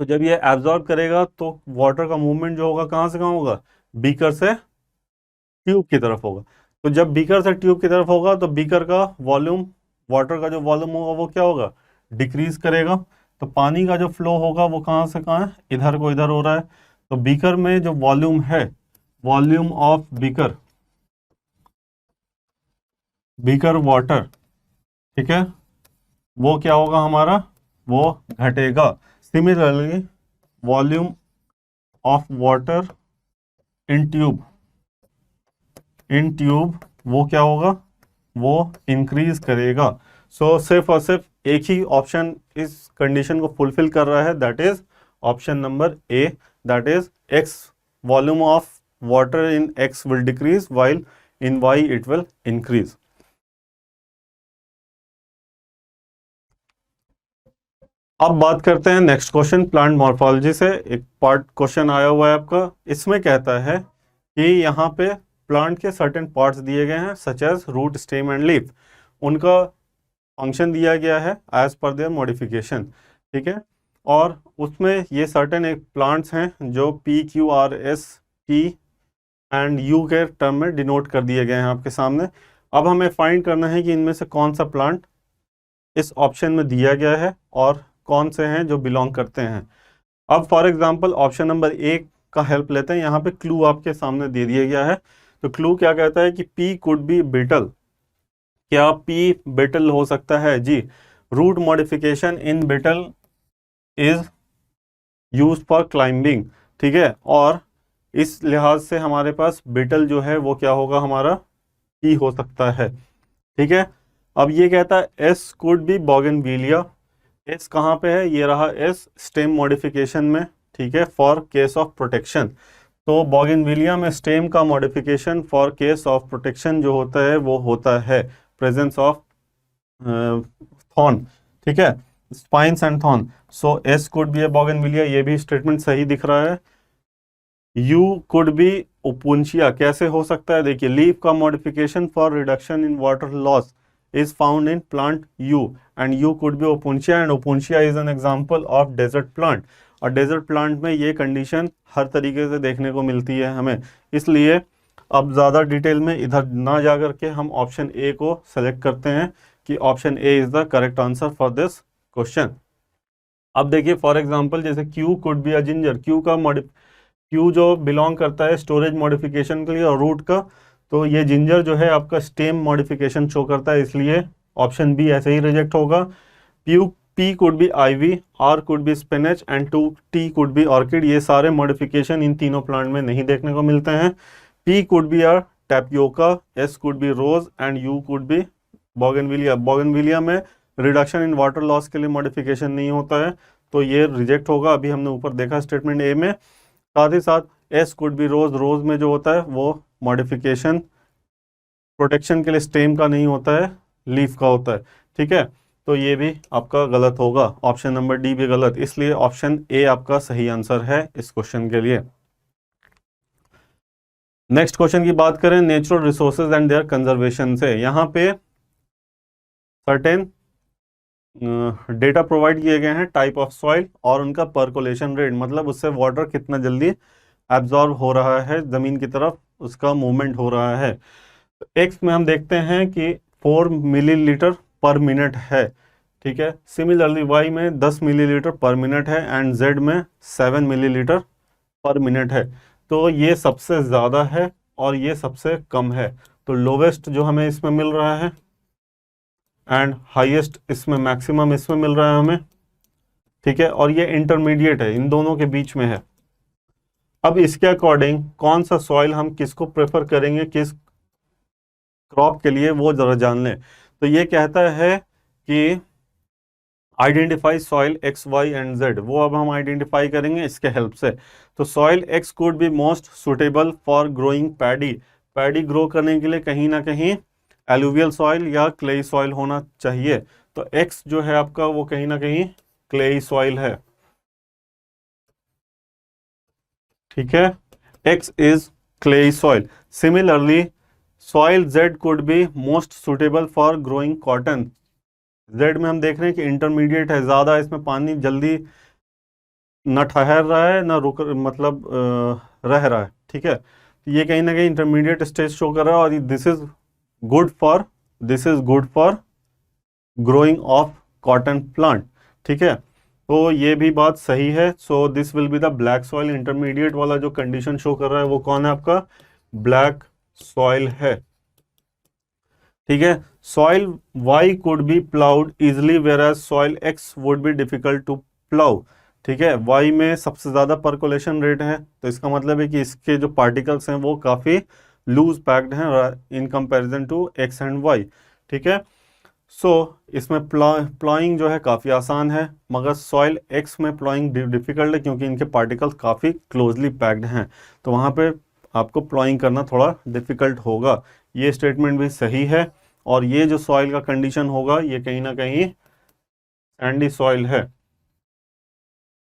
तो जब ये एब्जॉर्ब करेगा तो वाटर का मूवमेंट जो होगा कहाँ से कहाँ होगा, बीकर से ट्यूब की तरफ होगा। तो जब बीकर से ट्यूब की तरफ होगा तो बीकर का वॉल्यूम, वाटर का जो वॉल्यूम होगा वो क्या होगा, डिक्रीज करेगा। तो पानी का जो फ्लो होगा वो कहाँ से कहाँ है, इधर को इधर हो रहा है। तो बीकर में जो वॉल्यूम है, volume of beaker, beaker water, ठीक है, वो क्या होगा हमारा, वो घटेगा। Similarly volume of water in tube, in tube वो क्या होगा, वो इंक्रीज करेगा। सो सिर्फ और सिर्फ एक ही ऑप्शन इस कंडीशन को फुलफिल कर रहा है, that is option number A, that is x, volume of water in x will decrease while in why it will increase. अब बात करते हैं नेक्स्ट क्वेश्चन, प्लांट मॉर्फोलॉजी से एक पार्ट क्वेश्चन आया हुआ है आपका। इसमें कहता है कि यहाँ पे प्लांट के सर्टेन पार्ट्स दिए गए हैं such as root, stem and leaf, उनका फंक्शन दिया गया है एज पर देयर मॉडिफिकेशन, ठीक है। और उसमें ये सर्टेन एक प्लांट्स हैं जो P Q R S T and you के टर्म में डिनोट कर दिए गए हैं आपके सामने। अब हमें फाइंड करना है कि इनमें से कौन सा प्लांट इस ऑप्शन में दिया गया है और कौन से हैं जो बिलोंग करते हैं। अब for example option number A का हेल्प लेते हैं। यहाँ पे क्लू आपके सामने दे दिया गया है। तो क्लू क्या कहता है कि पी कुड बी बिटल, क्या पी बिटल हो सकता है? जी, root modification in betel is use for climbing, ठीक है। और इस लिहाज से हमारे पास बिटल जो है वो क्या होगा, हमारा पी हो सकता है, ठीक है। अब ये कहता है S could be bougainvillea, S कहाँ पे है, ये रहा एस, स्टेम मॉडिफिकेशन में, ठीक है, फॉर केस ऑफ प्रोटेक्शन। तो बोगनविलिया में स्टेम का modification for case of protection जो होता है वो होता है प्रेजेंस ऑफ थॉर्न, ठीक है, spines and thorn. So S could B A bougainvillea, ये भी स्टेटमेंट सही दिख रहा है। यू कुड बी ओपुंशिया, कैसे हो सकता है, देखिए लीफ का modification for reduction in water loss is found in plant U and U could be opuntia and opuntia is an example of desert plant। और desert plant में ये condition हर तरीके से देखने को मिलती है हमें, इसलिए अब ज़्यादा डिटेल में इधर ना जा करके हम ऑप्शन ए को सेलेक्ट करते हैं कि option A is the correct answer for this question. अब देखिए फॉर एग्जांपल जैसे Q could be a ginger, Q जो बिलोंग करता है स्टोरेज मॉडिफिकेशन के लिए और रूट का, तो ये जिंजर जो है आपका स्टेम मॉडिफिकेशन शो करता है, इसलिए ऑप्शन बी ऐसे ही रिजेक्ट होगा। P could be ivy, R could be spinach and T could be orchid. ये सारे मॉडिफिकेशन इन तीनों प्लांट में नहीं देखने को मिलते हैं। P could be a tapioca, S could be rose and U could be bougainvillea. Bougainvillea में रिडक्शन इन वाटर लॉस के लिए मॉडिफिकेशन नहीं होता है, तो ये रिजेक्ट होगा। अभी हमने ऊपर देखा स्टेटमेंट ए में। साथ ही साथ एस कुड बी रोज, रोज में जो होता है वो मॉडिफिकेशन प्रोटेक्शन के लिए स्टेम का नहीं होता है, लीफ का होता है। ठीक है, तो ये भी आपका गलत होगा, ऑप्शन नंबर डी भी गलत, इसलिए ऑप्शन ए आपका सही आंसर है इस क्वेश्चन के लिए। नेक्स्ट क्वेश्चन की बात करें natural resources and their conservation से। यहाँ पे सर्टेन डेटा प्रोवाइड किए गए हैं, टाइप ऑफ सॉइल और उनका परकोलेशन रेट, मतलब उससे वाटर कितना जल्दी एब्जॉर्ब हो रहा है जमीन की तरफ, उसका मूवमेंट हो रहा है। एक्स में हम देखते हैं कि 4 मिलीलीटर पर मिनट है। ठीक है, सिमिलरली वाई में 10 मिलीलीटर पर मिनट है एंड जेड में 7 मिलीलीटर पर मिनट है। तो ये सबसे ज़्यादा है और ये सबसे कम है, तो लोवेस्ट जो हमें इसमें मिल रहा है एंड हाईएस्ट इसमें, मैक्सिमम इसमें मिल रहा है हमें। ठीक है, और ये इंटरमीडिएट है, इन दोनों के बीच में है। अब इसके अकॉर्डिंग कौन सा सॉइल हम किसको प्रेफर करेंगे किस क्रॉप के लिए, वो जरा जान लें। तो ये कहता है कि identify soil X Y and Z, वो अब हम आइडेंटिफाई करेंगे इसके हेल्प से। तो soil X could be most suitable for growing paddy, paddy grow करने के लिए कहीं ना कहीं एलुवियल सॉइल या क्लेई सॉइल होना चाहिए। तो एक्स जो है आपका वो कहीं ना कहीं क्लेई सॉइल है। ठीक है, X is clayey soil. Similarly soil Z could be most suitable for growing cotton, Z में हम देख रहे हैं कि इंटरमीडिएट है, ज़्यादा इसमें पानी जल्दी न ठहर रहा है ना रुक, मतलब रह रहा है। ठीक है, तो ये कहीं ना कहीं इंटरमीडिएट स्टेज शो कर रहा है और this is good for growing of cotton plant. ठीक है, तो ये भी बात सही है। So this will be the black soil. Intermediate वाला जो कंडीशन शो कर रहा है वो कौन है आपका, ब्लैक सॉइल है। ठीक है, soil Y could be ploughed easily whereas soil X would be difficult to plough. ठीक है, वाई में सबसे ज़्यादा परकोलेशन रेट है, तो इसका मतलब है कि इसके जो पार्टिकल्स हैं वो काफ़ी लूज पैक्ड हैं in comparison to X and Y. ठीक है, सो इसमें प्लॉइंग जो है काफ़ी आसान है, मगर सॉइल एक्स में प्लॉइंग डिफिकल्ट है क्योंकि इनके पार्टिकल्स काफ़ी क्लोजली पैक्ड हैं, तो वहाँ पे आपको प्लॉइंग करना थोड़ा डिफिकल्ट होगा। ये स्टेटमेंट भी सही है, और ये जो सॉइल का कंडीशन होगा ये कहीं ना कहीं सैंडी सॉइल है।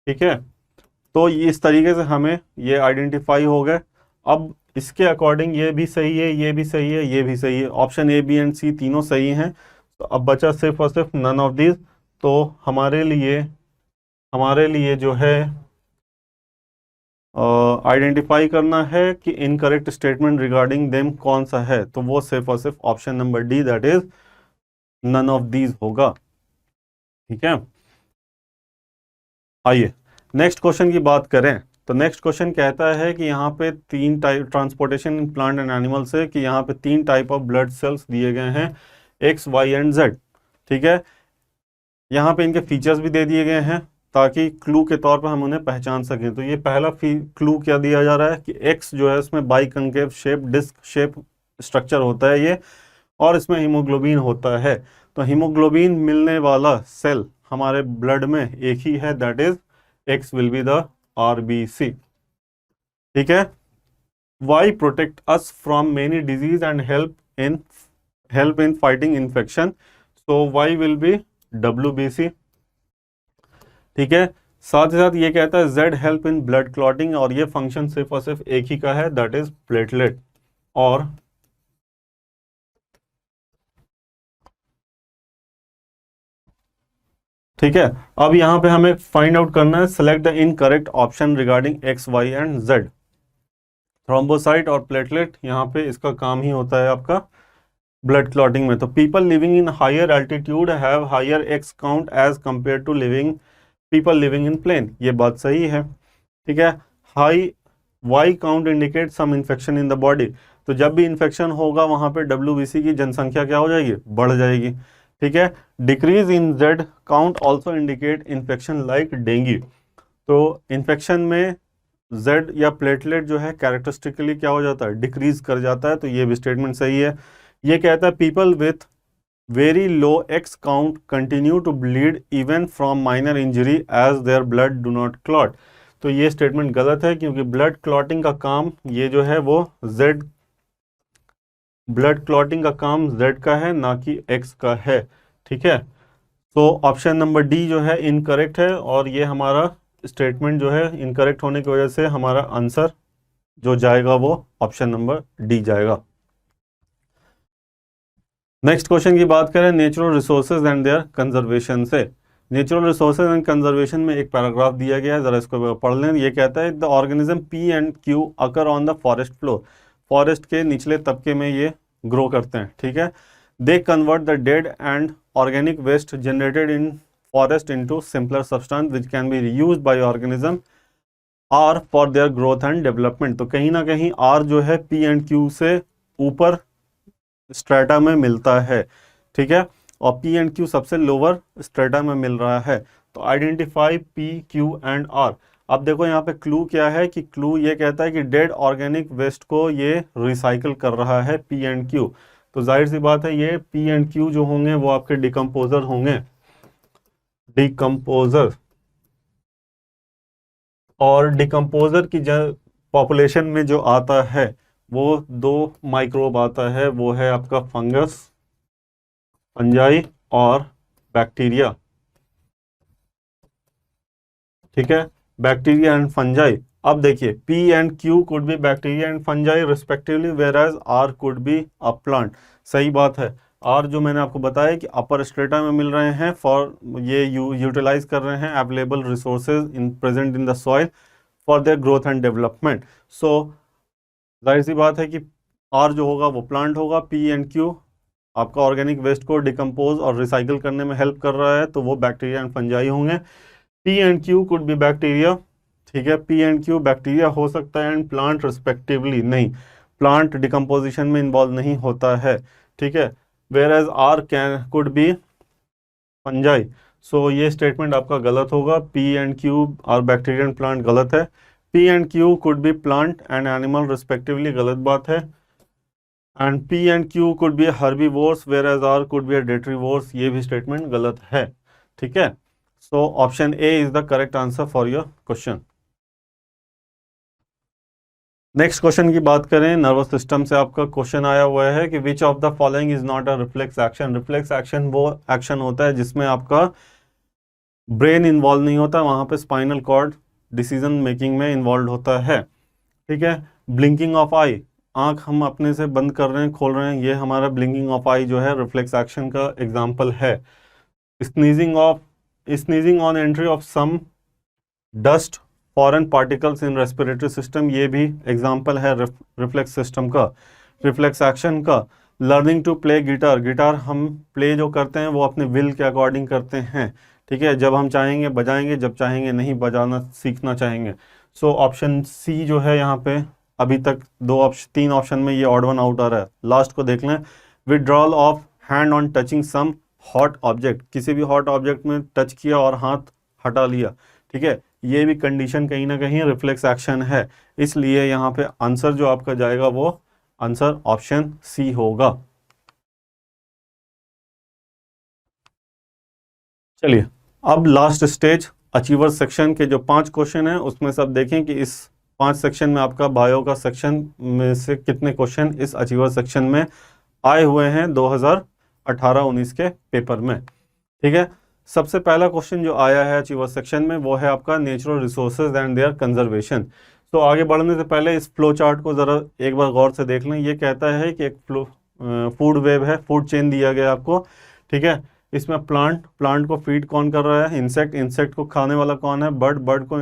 ठीक है, तो इस तरीके से हमें ये आइडेंटिफाई हो गए। अब इसके अकॉर्डिंग ये भी सही है, ये भी सही है, ये भी सही है, ऑप्शन ए बी एंड सी तीनों सही हैं। तो अब बचा सिर्फ और सिर्फ नन ऑफ दिस। तो हमारे लिए जो है आइडेंटिफाई करना है कि इनकरेक्ट स्टेटमेंट रिगार्डिंग देम कौन सा है, तो वो सिर्फ और सिर्फ option number D that is none of these होगा। ठीक है, आइए नेक्स्ट क्वेश्चन की बात करें। तो नेक्स्ट क्वेश्चन कहता है कि यहाँ पे 3 type transportation in plant and animal से, कि यहाँ पे 3 टाइप ऑफ ब्लड सेल्स दिए गए हैं एक्स वाई एंड जेड। ठीक है, यहाँ पे इनके फीचर्स भी दे दिए गए हैं ताकि क्लू के तौर पर हम उन्हें पहचान सकें। तो ये पहला क्लू क्या दिया जा रहा है कि एक्स जो है उसमें biconcave shape disc shape structure होता है ये, और इसमें हीमोग्लोबिन होता है। तो हीमोग्लोबिन मिलने वाला सेल हमारे ब्लड में एक ही है, that is X will be the RBC। ठीक है, Y protect us from many disease and help in fighting infection, so Y will be WBC। ठीक है, साथ ही साथ ये कहता है Z help in blood clotting, और ये फंक्शन सिर्फ और सिर्फ एक ही का है, दैट इज प्लेटलेट। और ठीक है, अब यहां पे हमें फाइंड आउट करना है, select the incorrect option regarding X Y and Z. Thrombocyte और प्लेटलेट यहाँ पे इसका काम ही होता है आपका ब्लड क्लॉटिंग में। तो people living in higher altitude have higher X count as compare to living people living in plain, ये बात सही है। ठीक है, high Y count indicate some infection in the body, तो जब भी इन्फेक्शन होगा वहां पे WBC की जनसंख्या क्या हो जाएगी, बढ़ जाएगी। ठीक है, decrease in Z count also indicate infection like dengue, तो इन्फेक्शन में जेड या प्लेटलेट जो है कैरेक्टरिस्टिकली क्या हो जाता है, डिक्रीज कर जाता है, तो ये भी स्टेटमेंट सही है। ये कहता है people with very low X count continue to bleed even from minor injury as their blood do not clot, तो ये स्टेटमेंट गलत है, क्योंकि ब्लड क्लॉटिंग का काम ये जो है वो जेड, ब्लड क्लॉटिंग का काम जेड का है ना कि एक्स का है। ठीक है, तो ऑप्शन नंबर डी जो है इनकरेक्ट है, और ये हमारा स्टेटमेंट जो है इनकरेक्ट होने की वजह से हमारा आंसर जो जाएगा वो ऑप्शन नंबर डी जाएगा। नेक्स्ट क्वेश्चन की बात करें natural resources and their conservation से। नेचुरल रिसोर्सेज एंड कंजर्वेशन में एक पैराग्राफ दिया गया है, जरा इसको पढ़ लें। ये कहता है the organism P and Q occur on the forest floor, forest के निचले तबके में ये ग्रो करते हैं। ठीक है, they convert the dead and organic waste generated in forest into simpler substance which can be reused by organism are for their growth and development, तो कहीं ना कहीं आर जो है पी एंड क्यू से ऊपर स्ट्रेटा में मिलता है। ठीक है, और पी एंड क्यू सबसे लोअर स्ट्रेटा में मिल रहा है, तो identify P Q and R. अब देखो यहाँ पे क्लू क्या है, कि क्लू ये कहता है कि डेड ऑर्गेनिक वेस्ट को ये रिसाइकल कर रहा है पी एंड क्यू, तो जाहिर सी बात है ये पी एंड क्यू जो होंगे वो आपके डिकम्पोजर होंगे, डिकम्पोजर। और डिकम्पोजर की पॉपुलेशन में जो आता है वो दो माइक्रोब आता है, वो है आपका फंगस, फंजाई और बैक्टीरिया। ठीक है, बैक्टीरिया एंड फंजाई। अब देखिए P and Q could be bacteria and fungi respectively, whereas R could be a plant. सही बात है, आर जो मैंने आपको बताया कि अपर स्ट्रेटा में मिल रहे हैं, फॉर ये यूटिलाइज कर रहे हैं available resources in present in the soil for their growth and development. So जाहिर सी बात है कि आर जो होगा वो प्लांट होगा, पी एंड क्यू आपका ऑर्गेनिक वेस्ट को डिकम्पोज और रिसाइकिल करने में हेल्प कर रहा है, तो वो बैक्टीरिया एंड फंजाई होंगे। P and Q could be bacteria. ठीक है, पी एंड क्यू बैक्टीरिया हो सकता है एंड प्लांट रिस्पेक्टिवली नहीं, प्लांट डिकम्पोजिशन में इन्वॉल्व नहीं होता है। ठीक है, whereas R can could be fungi, so ये स्टेटमेंट आपका गलत होगा, P and Q R bacteria and plant गलत है। P and Q could be plant and animal respectively गलत बात है, and P and Q could be herbivores whereas R could be detritivores, ये भी स्टेटमेंट गलत है। ठीक है, so option A is the correct answer for your question. Next question की बात करें, नर्वस सिस्टम से आपका क्वेश्चन आया हुआ है कि which of the following is not a reflex action. Reflex action वो एक्शन होता है जिसमें आपका ब्रेन इन्वॉल्व नहीं होता, वहां पे स्पाइनल कॉर्ड डिसीजन मेकिंग में इन्वॉल्व होता है। ठीक है, ब्लिंकिंग ऑफ आई, आंख हम अपने से बंद कर रहे हैं खोल रहे हैं, ये हमारा ब्लिंकिंग ऑफ आई जो है रिफ्लेक्स एक्शन का एग्जाम्पल है। Sneezing on entry of some dust foreign particles in respiratory system, ये भी एग्जाम्पल है रिफ्लेक्स सिस्टम का, रिफ्लेक्स एक्शन का। Learning to play guitar, guitar हम प्ले जो करते हैं वो अपने विल के अकॉर्डिंग करते हैं। ठीक है, जब हम चाहेंगे बजाएंगे, जब चाहेंगे नहीं बजाना सीखना चाहेंगे। सो ऑप्शन सी जो है यहाँ पे, अभी तक तीन ऑप्शन में ये ऑड वन आउट आ रहा है, लास्ट को देख लें। Withdrawal of hand on touching some hot object, किसी भी हॉट ऑब्जेक्ट में टच किया और हाथ हटा लिया। ठीक है, ये भी कंडीशन कहीं ना कहीं रिफ्लेक्स एक्शन है, इसलिए यहाँ पे आंसर जो आपका जाएगा वो आंसर ऑप्शन सी होगा। चलिए अब लास्ट स्टेज अचीवर सेक्शन के जो 5 क्वेश्चन हैं उसमें से अब देखें कि इस 5 सेक्शन में आपका बायो का सेक्शन में से कितने क्वेश्चन इस अचीवर सेक्शन में आए हुए हैं 2018-19 के पेपर में। ठीक है, सबसे पहला क्वेश्चन जो आया है अचीवर सेक्शन में वो है आपका natural resources and their conservation. तो आगे बढ़ने से पहले इस फ्लो चार्ट को ज़रा एक बार गौर से देख लें। ये कहता है कि एक फूड वेब है, फूड चेन दिया गया आपको। ठीक है, इसमें प्लांट को फीड कौन कर रहा है, इंसेक्ट को खाने वाला कौन है, बर्ड को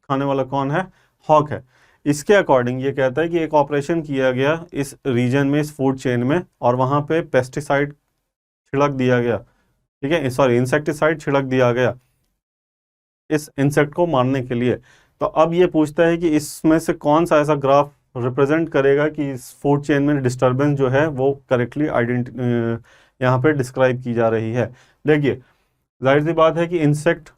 खाने वाला कौन है, हॉक है। इसके अकॉर्डिंग ये कहता है कि एक ऑपरेशन किया गया इस रीजन में, इस फूड चेन में, और वहाँ पे पेस्टिसाइड छिड़क दिया गया, ठीक है, सॉरी इंसेक्टिसाइड छिड़क दिया गया इस इंसेक्ट को मारने के लिए। तो अब ये पूछता है कि इसमें से कौन सा ऐसा ग्राफ रिप्रेजेंट करेगा कि इस फूड चेन में डिस्टर्बेंस जो है वो करेक्टली यहाँ पे डिस्क्राइब की जा रही है। देखिए, जाहिर सी बात है कि इंसेक्ट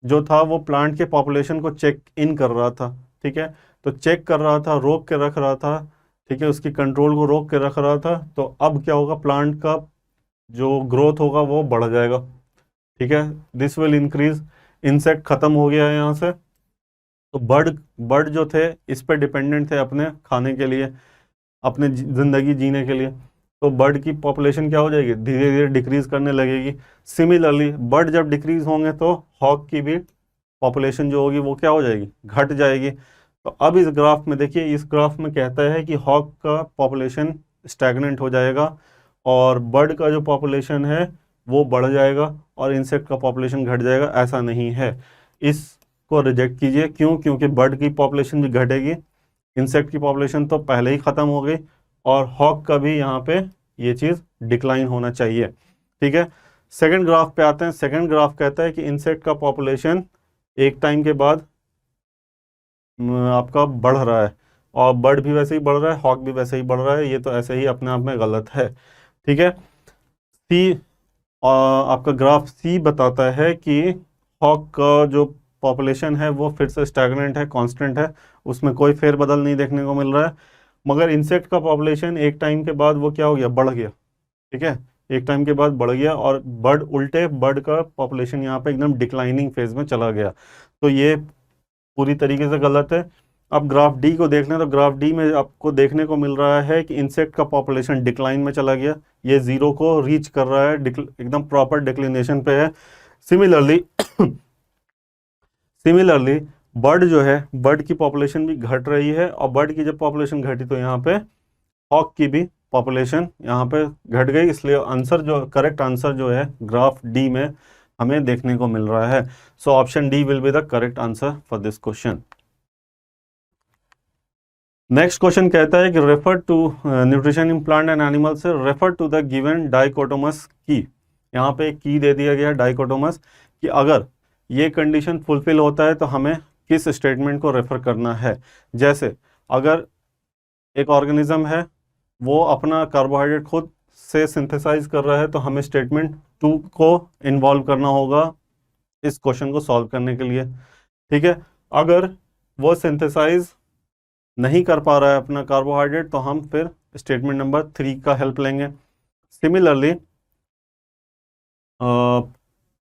जो था वो प्लांट के पॉपुलेशन को चेक इन कर रहा था, ठीक है, तो चेक कर रहा था, रोक के रख रहा था, ठीक है, उसकी कंट्रोल को रोक के रख रहा था। तो अब क्या होगा, प्लांट का जो ग्रोथ होगा वो बढ़ जाएगा, ठीक है, दिस विल इंक्रीज। इंसेक्ट खत्म हो गया है यहाँ से, तो बर्ड बर्ड जो थे इस पे डिपेंडेंट थे अपने खाने के लिए, अपने जिंदगी जीने के लिए। तो बर्ड की पॉपुलेशन क्या हो जाएगी, धीरे धीरे डिक्रीज करने लगेगी। सिमिलरली बर्ड जब डिक्रीज होंगे तो हॉक की भी पॉपुलेशन जो होगी वो क्या हो जाएगी, घट जाएगी। तो अब इस ग्राफ में देखिए, इस ग्राफ में कहता है कि हॉक का पॉपुलेशन स्टैग्नेंट हो जाएगा और बर्ड का जो पॉपुलेशन है वो बढ़ जाएगा और इंसेक्ट का पॉपुलेशन घट जाएगा। ऐसा नहीं है, इसको रिजेक्ट कीजिए। क्यों? क्योंकि बर्ड की पॉपुलेशन भी घटेगी, इंसेक्ट की पॉपुलेशन तो पहले ही ख़त्म हो गई, और हॉक का भी यहाँ पे ये चीज़ डिक्लाइन होना चाहिए, ठीक है। सेकंड ग्राफ पे आते हैं। सेकंड ग्राफ कहता है कि इंसेक्ट का पॉपुलेशन एक टाइम के बाद आपका बढ़ रहा है, और बर्ड भी वैसे ही बढ़ रहा है, हॉक भी वैसे ही बढ़ रहा है। ये तो ऐसे ही अपने आप में गलत है, ठीक है। सी आपका ग्राफ सी बताता है कि हॉक का जो पॉपुलेशन है वो फिर से स्टैग्नेंट है, कांस्टेंट है, उसमें कोई फेरबदल नहीं देखने को मिल रहा है। मगर इंसेक्ट का पॉपुलेशन एक टाइम के बाद वो क्या हो गया, बढ़ गया, ठीक है, एक टाइम के बाद बढ़ गया, और बर्ड का पॉपुलेशन यहाँ पे एकदम डिक्लाइनिंग फेज में चला गया। तो ये पूरी तरीके से गलत है। अब ग्राफ डी को देख लें तो ग्राफ डी में आपको देखने को मिल रहा है कि इंसेक्ट का पॉपुलेशन डिक्लाइन में चला गया, ये जीरो को रीच कर रहा है, एकदम प्रॉपर डिक्लिनेशन पे है। सिमिलरली बर्ड जो है, बर्ड की पॉपुलेशन भी घट रही है, और बर्ड की जब पॉपुलेशन घटी तो यहाँ पे हॉक की भी पॉपुलेशन यहाँ पे घट गई। इसलिए आंसर जो करेक्ट आंसर जो है ग्राफ डी में हमें देखने को मिल रहा है। So option D will be the correct answer for this question. Next question कहता है कि refer to nutrition in plant and animal से refer to the given dichotomous key. यहाँ पे एक की दे दिया गया डाइकोटोमस कि अगर ये कंडीशन फुलफिल होता है तो हमें किस स्टेटमेंट को रेफर करना है। जैसे अगर एक ऑर्गेनिज्म है वो अपना कार्बोहाइड्रेट खुद से सिंथेसाइज कर रहा है तो हमें स्टेटमेंट 2 को इन्वॉल्व करना होगा इस क्वेश्चन को सॉल्व करने के लिए, ठीक है। अगर वो सिंथेसाइज नहीं कर पा रहा है अपना कार्बोहाइड्रेट तो हम फिर स्टेटमेंट नंबर 3 का हेल्प लेंगे। सिमिलरली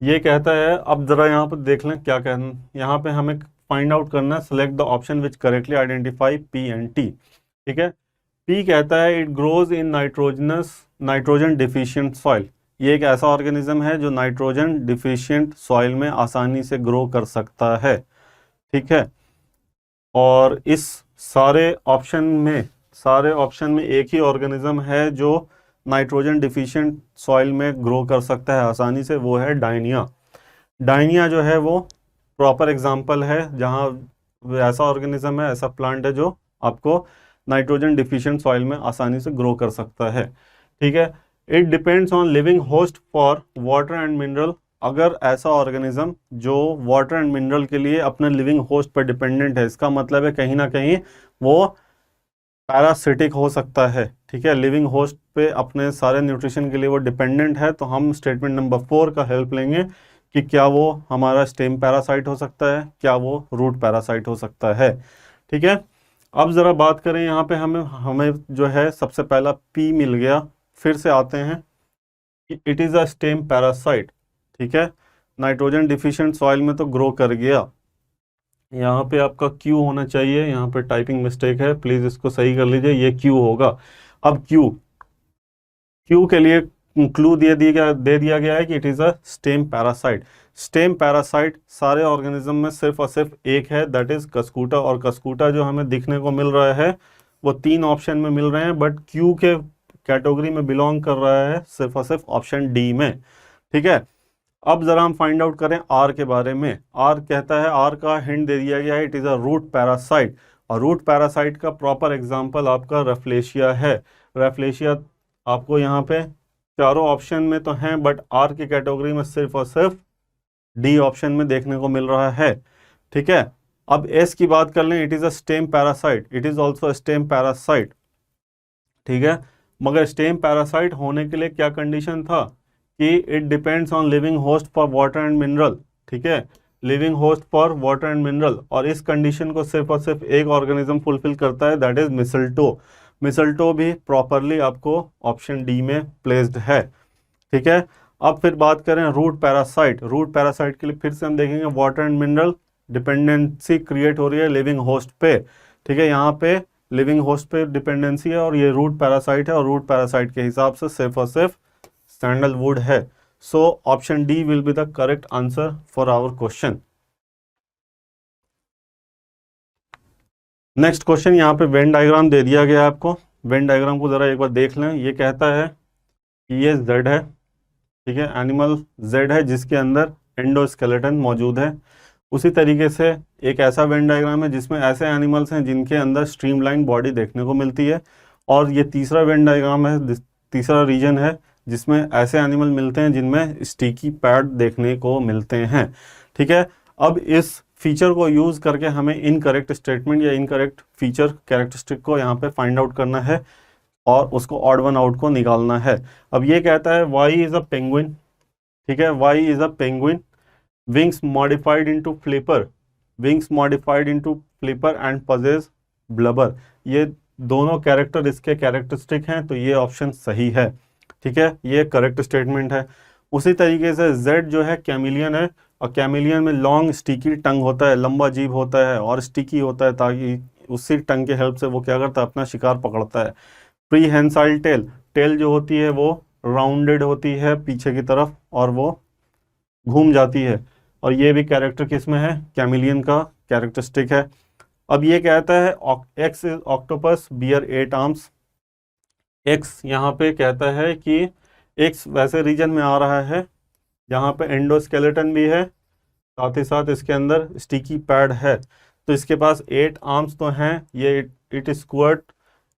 ये कहता है, अब जरा यहाँ पर देख लें क्या कहना, यहाँ पे हमें फाइंड आउट करना है select the option which correctly identify P and T, ठीक है। पी कहता है it grows in nitrogen deficient soil. ये एक ऐसा ऑर्गेनिज्म है जो नाइट्रोजन डिफिशियंट सॉइल में आसानी से ग्रो कर सकता है, ठीक है। और इस सारे ऑप्शन में एक ही ऑर्गेनिज्म है जो नाइट्रोजन डिफिशियंट सॉइल में ग्रो कर सकता है आसानी से, वो है डायनिया। डायनिया जो है वो प्रॉपर एग्जांपल है जहाँ ऐसा ऑर्गेनिज्म है, ऐसा प्लांट है जो आपको नाइट्रोजन डिफिशियंट सॉइल में आसानी से ग्रो कर सकता है, ठीक है। It depends on living host for water and mineral. अगर ऐसा ऑर्गेनिज्म जो वाटर एंड मिनरल के लिए अपने लिविंग होस्ट पर डिपेंडेंट है, इसका मतलब है कहीं ना कहीं वो पैरासिटिक हो सकता है, ठीक है, लिविंग होस्ट पे अपने सारे न्यूट्रिशन के लिए वो डिपेंडेंट है। तो हम स्टेटमेंट नंबर 4 का हेल्प लेंगे कि क्या वो हमारा स्टेम पैरासाइट हो सकता है, क्या वो रूट पैरासाइट हो सकता है, ठीक है। अब ज़रा बात करें, यहाँ पे हमें जो है सबसे पहला पी मिल गया। फिर से आते हैं कि it is a stem parasite, ठीक है, नाइट्रोजन डिफिशिएंट सॉइल में तो ग्रो कर गया। यहाँ पे आपका क्यू होना चाहिए, यहाँ पे टाइपिंग मिस्टेक है, प्लीज़ इसको सही कर लीजिए, ये क्यू होगा। अब क्यू के लिए क्लू दे दिया गया है कि it is a stem parasite. Stem parasite सारे ऑर्गेनिज्म में सिर्फ और सिर्फ एक है, दैट इज़ कस्कूटा। और कस्कूटा जो हमें दिखने को मिल रहा है वो 3 ऑप्शन में मिल रहे हैं, बट क्यू के कैटेगरी में बिलोंग कर रहा है सिर्फ और सिर्फ ऑप्शन डी में, ठीक है। अब ज़रा हम फाइंड आउट करें आर के बारे में। आर कहता है, आर का हिंट दे दिया गया है, it is a root parasite. और रूट पैरासाइट का प्रॉपर एग्जांपल आपका रेफ्लेशिया है। रेफ्लेशिया आपको यहाँ पे चारों ऑप्शन में तो हैं, बट आर की कैटेगरी में सिर्फ और सिर्फ डी ऑप्शन में देखने को मिल रहा है। ठीक है, अब एस की बात कर लें, it is a stem parasite, it is also stem parasite. ठीक है, मगर स्टेम पैरासाइट होने के लिए क्या कंडीशन था कि it depends on living host for water and mineral. ठीक है, living host for water and mineral, और इस कंडीशन को सिर्फ और सिर्फ एक ऑर्गेनिज्म फुलफिल करता है, दैट इज मिसल्टो। मिसल्टो भी प्रॉपरली आपको ऑप्शन डी में प्लेस्ड है। ठीक है, अब फिर बात करें रूट पैरासाइट। रूट पैरासाइट के लिए फिर से हम देखेंगे water and mineral dependency create हो रही है लिविंग होस्ट पे। ठीक है, यहाँ पे लिविंग होस्ट पे डिपेंडेंसी है और ये रूट पैरासाइट है, और रूट पैरासाइट के हिसाब से सिर्फ और सिर्फ सैंडलवुड है। So option D will be the correct answer for our question. Next question, यहाँ पे वेन डायग्राम दे दिया गया है आपको। वेन डायग्राम को जरा एक बार देख लें। ये कहता है कि ये जेड है, ठीक है, एनिमल जेड है जिसके अंदर एंडोस्केलेटन मौजूद है। उसी तरीके से एक ऐसा वेन डायग्राम है जिसमें ऐसे एनिमल्स हैं जिनके अंदर स्ट्रीमलाइन बॉडी देखने को मिलती है, और ये तीसरा वेन डायग्राम है, तीसरा रीजन है जिसमें ऐसे एनिमल मिलते हैं जिनमें स्टिकी पैड देखने को मिलते हैं। ठीक है, अब इस फीचर को यूज़ करके हमें इनकरेक्ट स्टेटमेंट या इनकरेक्ट फीचर कैरेक्टरिस्टिक को यहाँ पे फाइंड आउट करना है और उसको ऑड वन आउट को निकालना है। अब ये कहता है वाई इज़ अ पेंगुइन। ठीक है, Y is a penguin, wings modified into flipper, wings modified into flipper and possess blubber। ये दोनों कैरेक्टर इसके कैरेक्टरिस्टिक हैं, तो ये ऑप्शन सही है। ठीक है, ये करेक्ट स्टेटमेंट है। उसी तरीके से Z जो है कैमिलियन है, और कैमिलियन में लॉन्ग स्टिकी टंग होता है, लंबा जीभ होता है और स्टिकी होता है, ताकि उसी टंग के हेल्प से वो क्या करता है, अपना शिकार पकड़ता है। प्रीहेंसाइल टेल, टेल जो होती है वो राउंडेड होती है पीछे की तरफ और वो घूम जाती है, और ये भी कैरेक्टर किस में है, कैमिलियन का कैरेक्टरिस्टिक है। अब ये कहता है X is octopus bear 8 arms. X यहाँ पे कहता है कि एक्स वैसे रीजन में आ रहा है जहाँ पे एंडोस्केलेटन भी है, साथ ही साथ इसके अंदर स्टिकी पैड है, तो इसके पास 8 आर्म्स तो हैं। ये it squirts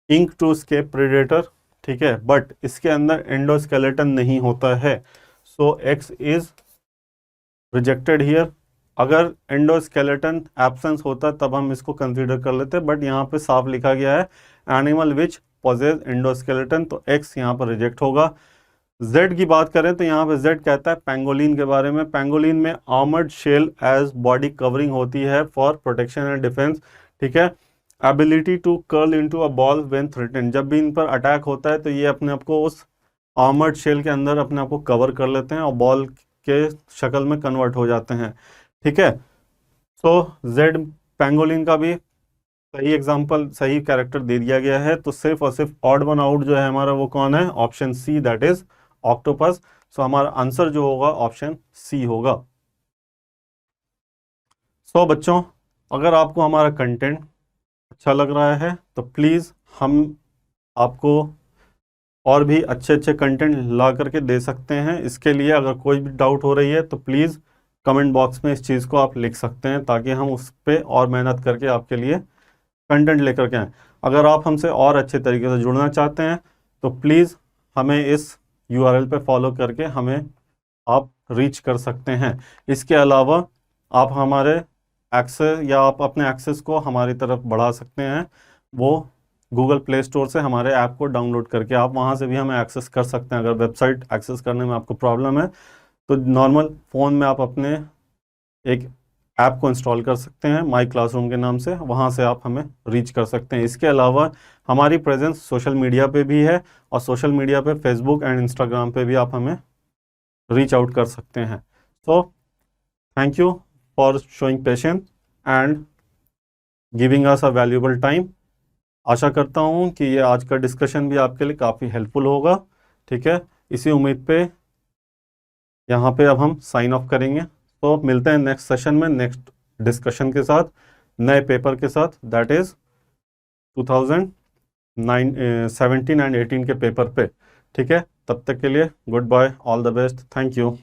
ink to escape predator. ठीक है, बट इसके अंदर एंडोस्केलेटन नहीं होता है, so X is rejected here. अगर एंडोस्केलेटन एब्सेंस होता तब हम इसको कंसीडर कर लेते, बट यहाँ पे साफ लिखा गया है एनिमल विच पोजेस एंडोस्केलेटन, तो एक्स यहाँ पर रिजेक्ट होगा। जेड की बात करें तो यहाँ पे जेड कहता है पेंगोलिन के बारे में। पेंगोलिन में armoured shell as body covering होती है फॉर प्रोटेक्शन एंड डिफेंस। ठीक है, ability to curl into a ball when threaten, जब भी इन पर अटैक होता है तो ये अपने आप को उस आर्मर्ड शेल के अंदर अपने आप को कवर कर लेते हैं और बॉल के शक्ल में कन्वर्ट हो जाते हैं। ठीक है, सो जेड पेंगोलिन का भी सही एग्जांपल, सही कैरेक्टर दे दिया गया है, तो सिर्फ और सिर्फ ऑड वन आउट जो है हमारा वो कौन है, option C, that is octopus. So हमारा आंसर जो होगा ऑप्शन सी होगा। सो बच्चों, अगर आपको हमारा कंटेंट अच्छा लग रहा है तो प्लीज़ हम आपको और भी अच्छे अच्छे कंटेंट ला करके दे सकते हैं। इसके लिए अगर कोई भी डाउट हो रही है तो प्लीज़ कमेंट बॉक्स में इस चीज़ को आप लिख सकते हैं, ताकि हम उस पर और मेहनत करके आपके लिए कंटेंट लेकर के आएँ। अगर आप हमसे और अच्छे तरीके से जुड़ना चाहते हैं तो प्लीज़ हमें इस URL पे फॉलो करके हमें आप रीच कर सकते हैं। इसके अलावा आप हमारे एक्सेस या आप अपने एक्सेस को हमारी तरफ बढ़ा सकते हैं, वो गूगल प्ले स्टोर से हमारे ऐप को डाउनलोड करके आप वहाँ से भी हमें एक्सेस कर सकते हैं। अगर वेबसाइट एक्सेस करने में आपको प्रॉब्लम है तो नॉर्मल फ़ोन में आप अपने एक ऐप को इंस्टॉल कर सकते हैं माई क्लासरूम के नाम से, वहाँ से आप हमें रीच कर सकते हैं। इसके अलावा हमारी प्रेजेंस सोशल मीडिया पे भी है, और सोशल मीडिया पे फेसबुक एंड इंस्टाग्राम पे भी आप हमें रीच आउट कर सकते हैं। So thank you for showing patience and giving us a valuable time. आशा करता हूँ कि ये आज का डिस्कशन भी आपके लिए काफ़ी हेल्पफुल होगा। ठीक है, इसी उम्मीद पे यहाँ पे अब हम साइन ऑफ करेंगे। तो मिलते हैं नेक्स्ट सेशन में नेक्स्ट डिस्कशन के साथ, नए पेपर के साथ, दैट इज़ 2017 एंड 18 के पेपर पे। ठीक है, तब तक के लिए goodbye, all the best, thank you.